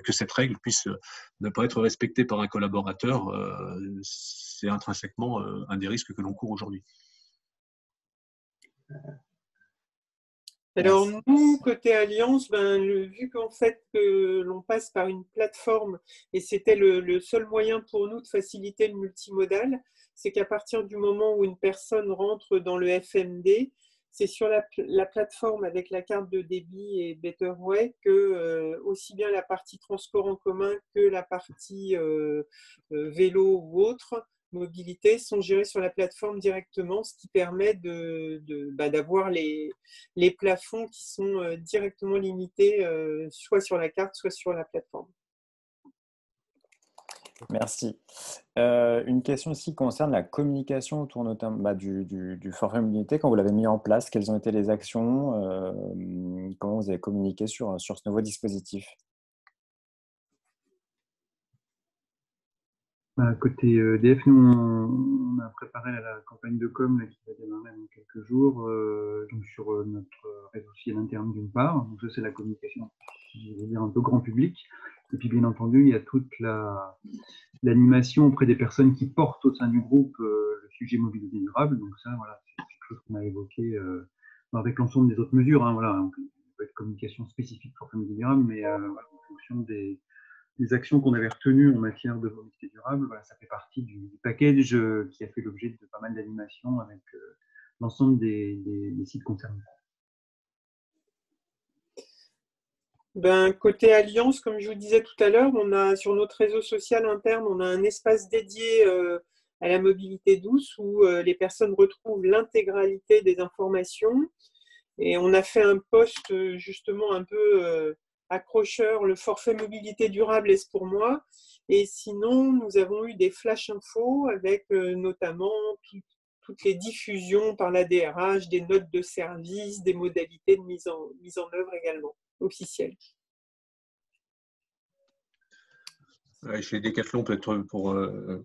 que cette règle puisse ne pas être respectée par un collaborateur. C'est intrinsèquement un des risques que l'on court aujourd'hui. Alors nous, côté Alliance, vu qu'en fait que l'on passe par une plateforme et c'était le seul moyen pour nous de faciliter le multimodal, c'est qu'à partir du moment où une personne rentre dans le FMD, c'est sur la plateforme avec la carte de débit et Betterway que aussi bien la partie transport en commun que la partie vélo ou autre mobilité sont gérées sur la plateforme directement, ce qui permet d'avoir les plafonds qui sont directement limités soit sur la carte, soit sur la plateforme. Merci. Une question aussi concerne la communication autour notamment du forfait mobilité. Quand vous l'avez mis en place, quelles ont été les actions? Comment vous avez communiqué sur ce nouveau dispositif? Côté EDF, nous, on a préparé la campagne de com là, qui va démarrer dans quelques jours, donc sur notre réseau social interne d'une part. Donc ça, c'est la communication, je vais dire, un peu grand public. Et puis, bien entendu, il y a toute l'animation auprès des personnes qui portent au sein du groupe le sujet mobilité durable. Donc ça, voilà, c'est quelque chose qu'on a évoqué avec l'ensemble des autres mesures. Hein, voilà, donc, il peut être communication spécifique pour mobilité durable, mais voilà, en fonction des actions qu'on avait retenues en matière de mobilité durable, voilà, ça fait partie du package qui a fait l'objet de pas mal d'animations avec l'ensemble des sites concernés. Côté Alliance, comme je vous disais tout à l'heure, on a sur notre réseau social interne, on a un espace dédié à la mobilité douce où les personnes retrouvent l'intégralité des informations. Et on a fait un post justement un peu accrocheur, le forfait mobilité durable est pour moi. Et sinon, nous avons eu des flash infos avec notamment toutes les diffusions par la DRH, des notes de service, des modalités de mise en œuvre également, officielles. Chez Decathlon, peut-être pour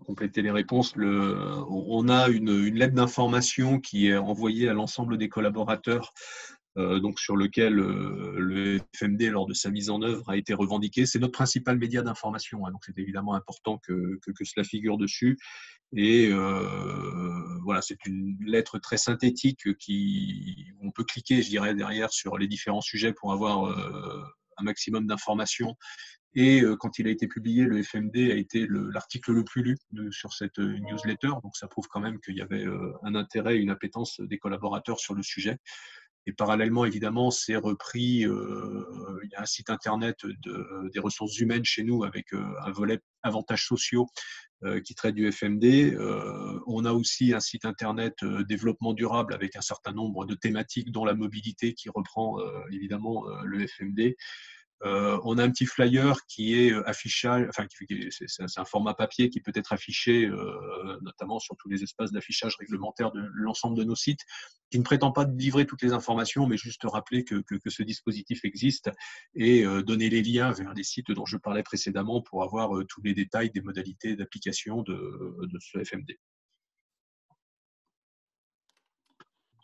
compléter les réponses, on a une lettre d'information qui est envoyée à l'ensemble des collaborateurs, donc sur lequel le FMD, lors de sa mise en œuvre, a été revendiqué. C'est notre principal média d'information, hein, donc c'est évidemment important que cela figure dessus. Et voilà, c'est une lettre très synthétique on peut cliquer, je dirais, derrière sur les différents sujets pour avoir un maximum d'informations. Et quand il a été publié, le FMD a été l'article le plus lu sur cette newsletter. Donc, ça prouve quand même qu'il y avait un intérêt, une appétence des collaborateurs sur le sujet. Et parallèlement, évidemment, c'est repris. Il y a un site internet des ressources humaines chez nous avec un volet avantages sociaux qui traite du FMD. On a aussi un site internet développement durable avec un certain nombre de thématiques, dont la mobilité qui reprend évidemment le FMD. On a un petit flyer qui est affichage, enfin, c'est un format papier qui peut être affiché notamment sur tous les espaces d'affichage réglementaire de l'ensemble de nos sites, qui ne prétend pas livrer toutes les informations, mais juste rappeler que ce dispositif existe et donner les liens vers les sites dont je parlais précédemment pour avoir tous les détails des modalités d'application de ce FMD.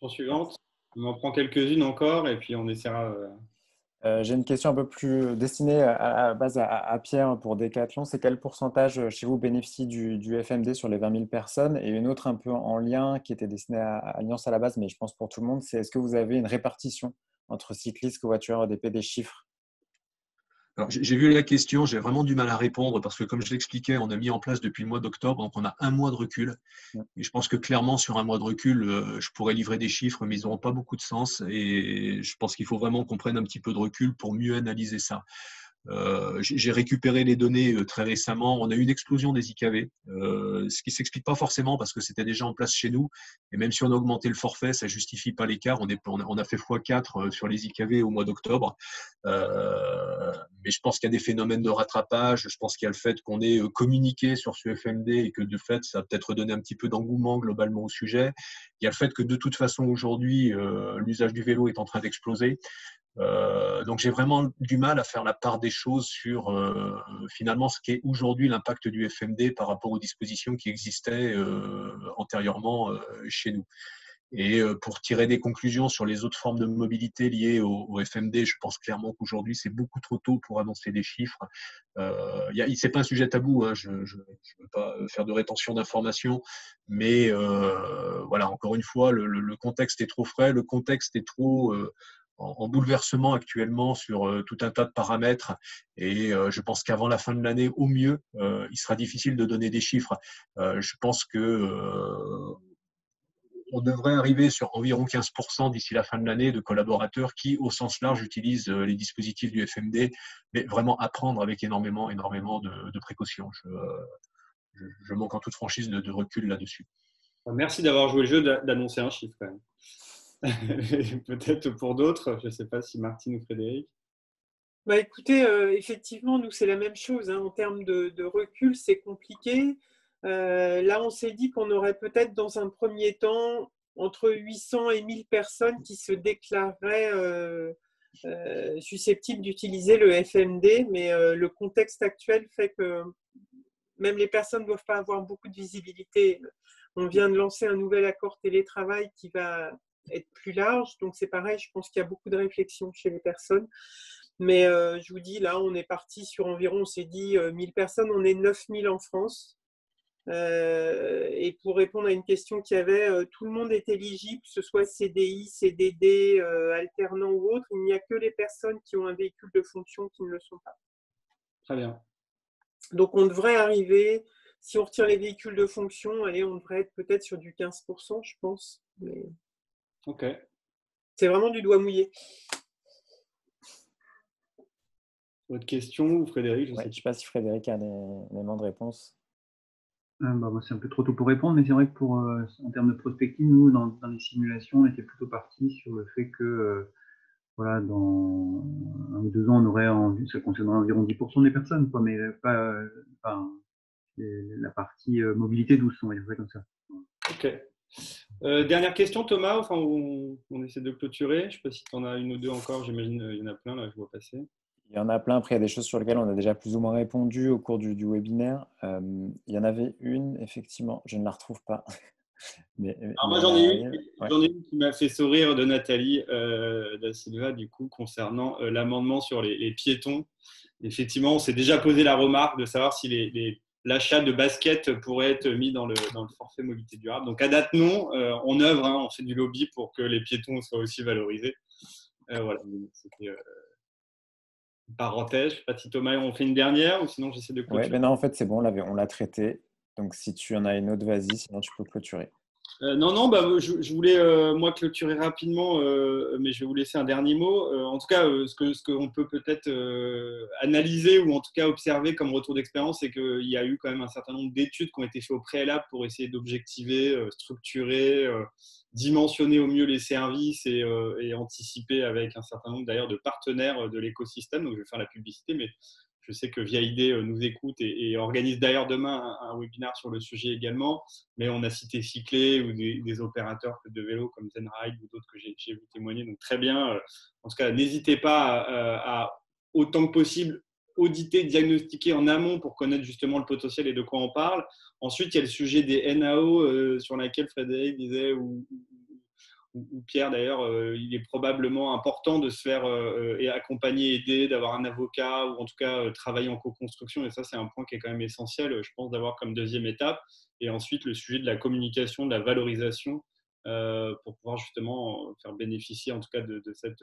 Suivante. On en prend quelques-unes encore et puis on essaiera. J'ai une question un peu plus destinée à base à Pierre pour Decathlon. C'est quel pourcentage chez vous bénéficie du FMD sur les 20 000 personnes? Et une autre un peu en lien qui était destinée à Alliance à la base, mais je pense pour tout le monde, c'est est-ce que vous avez une répartition entre cyclistes, covoitureurs, EDP, des chiffres? Alors, j'ai vu la question, j'ai vraiment du mal à répondre parce que, comme je l'expliquais, on a mis en place depuis le mois d'octobre, donc on a un mois de recul. Et je pense que clairement, sur un mois de recul, je pourrais livrer des chiffres, mais ils n'auront pas beaucoup de sens. Et je pense qu'il faut vraiment qu'on prenne un petit peu de recul pour mieux analyser ça. J'ai récupéré les données très récemment. On a eu une explosion des IKV, ce qui ne s'explique pas forcément parce que c'était déjà en place chez nous. Et même si on a augmenté le forfait, ça ne justifie pas l'écart. On a fait x4 sur les IKV au mois d'octobre. Mais je pense qu'il y a des phénomènes de rattrapage. Je pense qu'il y a le fait qu'on ait communiqué sur ce FMD et que de fait, ça a peut-être donné un petit peu d'engouement globalement au sujet. Il y a le fait que de toute façon, aujourd'hui, l'usage du vélo est en train d'exploser. Donc j'ai vraiment du mal à faire la part des choses sur finalement ce qu'est aujourd'hui l'impact du FMD par rapport aux dispositions qui existaient antérieurement chez nous. Et pour tirer des conclusions sur les autres formes de mobilité liées au FMD, je pense clairement qu'aujourd'hui c'est beaucoup trop tôt pour annoncer des chiffres. C'est pas un sujet tabou, hein, je ne veux pas faire de rétention d'informations, mais voilà, encore une fois, le contexte est trop frais, le contexte est trop en bouleversement actuellement sur tout un tas de paramètres et je pense qu'avant la fin de l'année, au mieux, il sera difficile de donner des chiffres. Je pense que on devrait arriver sur environ 15% d'ici la fin de l'année de collaborateurs qui, au sens large, utilisent les dispositifs du FMD, mais vraiment à prendre avec énormément de précautions. Je manque en toute franchise de recul là-dessus. Merci d'avoir joué le jeu d'annoncer un chiffre quand même. Peut-être pour d'autres, je ne sais pas si Martine ou Frédéric. Bah écoutez, effectivement, nous, c'est la même chose. Hein. En termes de recul, c'est compliqué. Là, on s'est dit qu'on aurait peut-être dans un premier temps entre 800 et 1000 personnes qui se déclareraient susceptibles d'utiliser le FMD, mais le contexte actuel fait que même les personnes ne doivent pas avoir beaucoup de visibilité. On vient de lancer un nouvel accord télétravail qui va être plus large, donc c'est pareil, je pense qu'il y a beaucoup de réflexion chez les personnes. Mais je vous dis, là, on est parti sur environ, on s'est dit 1000 personnes, on est 9000 en France. Et pour répondre à une question qu'il y avait, tout le monde est éligible, que ce soit CDI, CDD, alternant ou autre. Il n'y a que les personnes qui ont un véhicule de fonction qui ne le sont pas. Très bien. Donc, on devrait arriver, si on retire les véhicules de fonction, allez, on devrait être peut-être sur du 15%, je pense. Mais... Ok. C'est vraiment du doigt mouillé. Autre question, Frédéric? Je ne sais pas si Frédéric a des éléments de réponse. Moi, c'est un peu trop tôt pour répondre, mais c'est vrai que en termes de prospective, nous, dans les simulations, on était plutôt partis sur le fait que voilà, dans 1 ou 2 ans, on aurait ça concernerait environ 10% des personnes, quoi, mais pas la partie mobilité douce, on va dire ça comme ça. Ok. Dernière question, Thomas, enfin, on essaie de clôturer. Je ne sais pas si tu en as une ou deux encore, j'imagine il y en a plein, là, je vois passer. Il y en a plein. Après, il y a des choses sur lesquelles on a déjà plus ou moins répondu au cours du webinaire. Il y en avait une, effectivement, je ne la retrouve pas. Alors moi, j'en ai une qui m'a fait sourire de Nathalie Da Silva, du coup, concernant l'amendement sur les piétons. Effectivement, on s'est déjà posé la remarque de savoir si l'achat de baskets pourrait être mis dans le forfait mobilité durable. Donc, à date, non. On œuvre, on fait du lobby pour que les piétons soient aussi valorisés. Voilà, c'était parenthèse. Je ne sais pas si Thomas, on fait une dernière ou sinon j'essaie de clôturer. Ouais, non, en fait, c'est bon, on l'a traité. Donc, si tu en as une autre, vas-y, sinon tu peux clôturer. Non, je voulais moi clôturer rapidement, mais je vais vous laisser un dernier mot. En tout cas, ce qu'on peut peut-être analyser ou en tout cas observer comme retour d'expérience, c'est qu'il y a eu quand même un certain nombre d'études qui ont été faites au préalable pour essayer d'objectiver, structurer, dimensionner au mieux les services et anticiper avec un certain nombre d'ailleurs de partenaires de l'écosystème. Donc, je vais faire la publicité, mais je sais que Via ID nous écoute et organise d'ailleurs demain un webinaire sur le sujet également. Mais on a cité Cyclé ou des opérateurs de vélo comme Zenride ou d'autres que j'ai vu témoigner. Donc très bien. En tout cas, n'hésitez pas à autant que possible auditer, diagnostiquer en amont pour connaître justement le potentiel et de quoi on parle. Ensuite, il y a le sujet des NAO sur laquelle Frédéric disait ou Pierre d'ailleurs, il est probablement important de se faire accompagner, aider, d'avoir un avocat ou en tout cas travailler en co-construction. Et ça, c'est un point qui est quand même essentiel, je pense, d'avoir comme deuxième étape. Et ensuite, le sujet de la communication, de la valorisation pour pouvoir justement faire bénéficier en tout cas de cette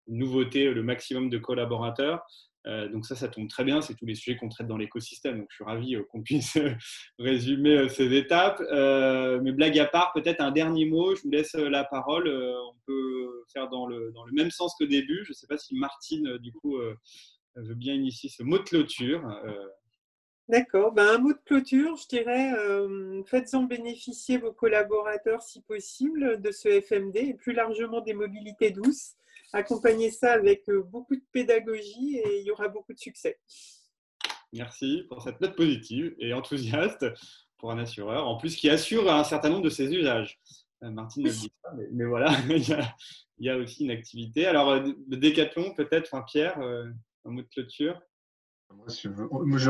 nouveauté le maximum de collaborateurs. Donc ça tombe très bien, c'est tous les sujets qu'on traite dans l'écosystème. Donc je suis ravi qu'on puisse résumer ces étapes. Mais blague à part, peut-être un dernier mot, je vous laisse la parole. On peut faire dans le même sens qu'au début. Je ne sais pas si Martine, du coup, veut bien initier ce mot de clôture. D'accord. Ben, un mot de clôture, je dirais, faites-en bénéficier vos collaborateurs si possible de ce FMD et plus largement des mobilités douces. Accompagnez ça avec beaucoup de pédagogie et il y aura beaucoup de succès. Merci pour cette note positive et enthousiaste pour un assureur, en plus qui assure un certain nombre de ses usages. Martine ne le dit pas, mais voilà, il y a aussi une activité. Alors, le Décathlon, peut-être, Pierre, un mot de clôture. Moi, je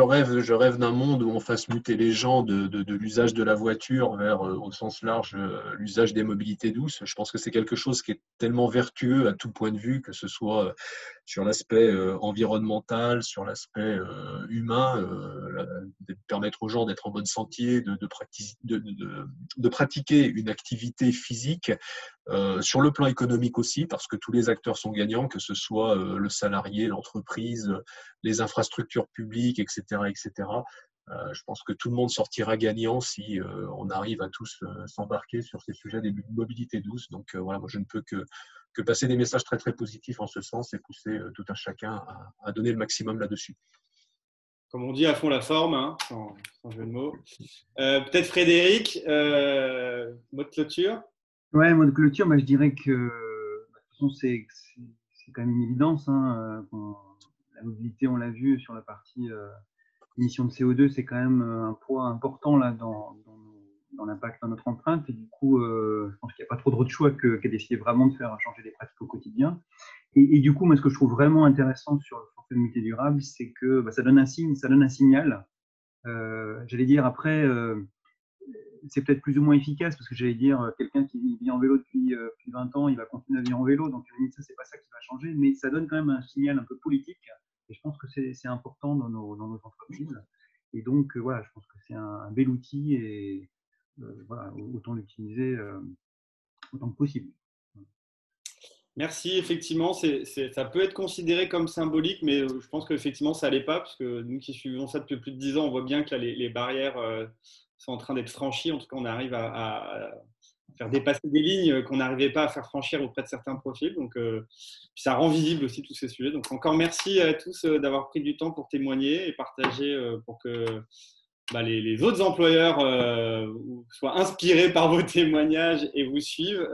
rêve d'un monde où on fasse muter les gens de l'usage de la voiture vers, au sens large, l'usage des mobilités douces. Je pense que c'est quelque chose qui est tellement vertueux à tout point de vue, que ce soit sur l'aspect environnemental, sur l'aspect humain, de permettre aux gens d'être en bonne santé, de pratiquer une activité physique. Sur le plan économique aussi, parce que tous les acteurs sont gagnants, que ce soit le salarié, l'entreprise, les infrastructures publiques, etc., etc. Je pense que tout le monde sortira gagnant si on arrive à tous s'embarquer sur ces sujets des mobilités douces. Donc voilà, moi je ne peux que passer des messages très très positifs en ce sens et pousser tout un chacun à donner le maximum là-dessus. Comme on dit, à fond la forme, hein, sans jeu de mots. Peut-être Frédéric, mot de clôture. Ouais, mot de clôture, je dirais que de toute façon, c'est quand même une évidence. Hein, la mobilité, on l'a vu sur la partie émissions de CO2, c'est quand même un poids important là, dans l'impact dans notre empreinte. Et du coup, je pense qu'il n'y a pas trop d'autre choix qu'à d'essayer vraiment de faire changer les pratiques au quotidien. Et du coup, moi, ce que je trouve vraiment intéressant sur le forfait de mobilité durable, c'est que ça donne un signe, ça donne un signal. J'allais dire après, c'est peut-être plus ou moins efficace parce que j'allais dire quelqu'un qui vit en vélo depuis 20 ans, il va continuer à vivre en vélo, donc ça c'est pas ça qui va changer, mais ça donne quand même un signal un peu politique et je pense que c'est important dans nos entreprises et donc voilà, je pense que c'est un bel outil et voilà, autant l'utiliser autant que possible. Merci, effectivement, ça peut être considéré comme symbolique, mais je pense qu'effectivement, ça ne l'est pas, parce que nous qui suivons ça depuis plus de 10 ans, on voit bien que là, les barrières sont en train d'être franchies. En tout cas, on arrive à faire dépasser des lignes qu'on n'arrivait pas à faire franchir auprès de certains profils. Donc, puis ça rend visible aussi tous ces sujets. Donc, encore merci à tous d'avoir pris du temps pour témoigner et partager pour que les autres employeurs soient inspirés par vos témoignages et vous suivent.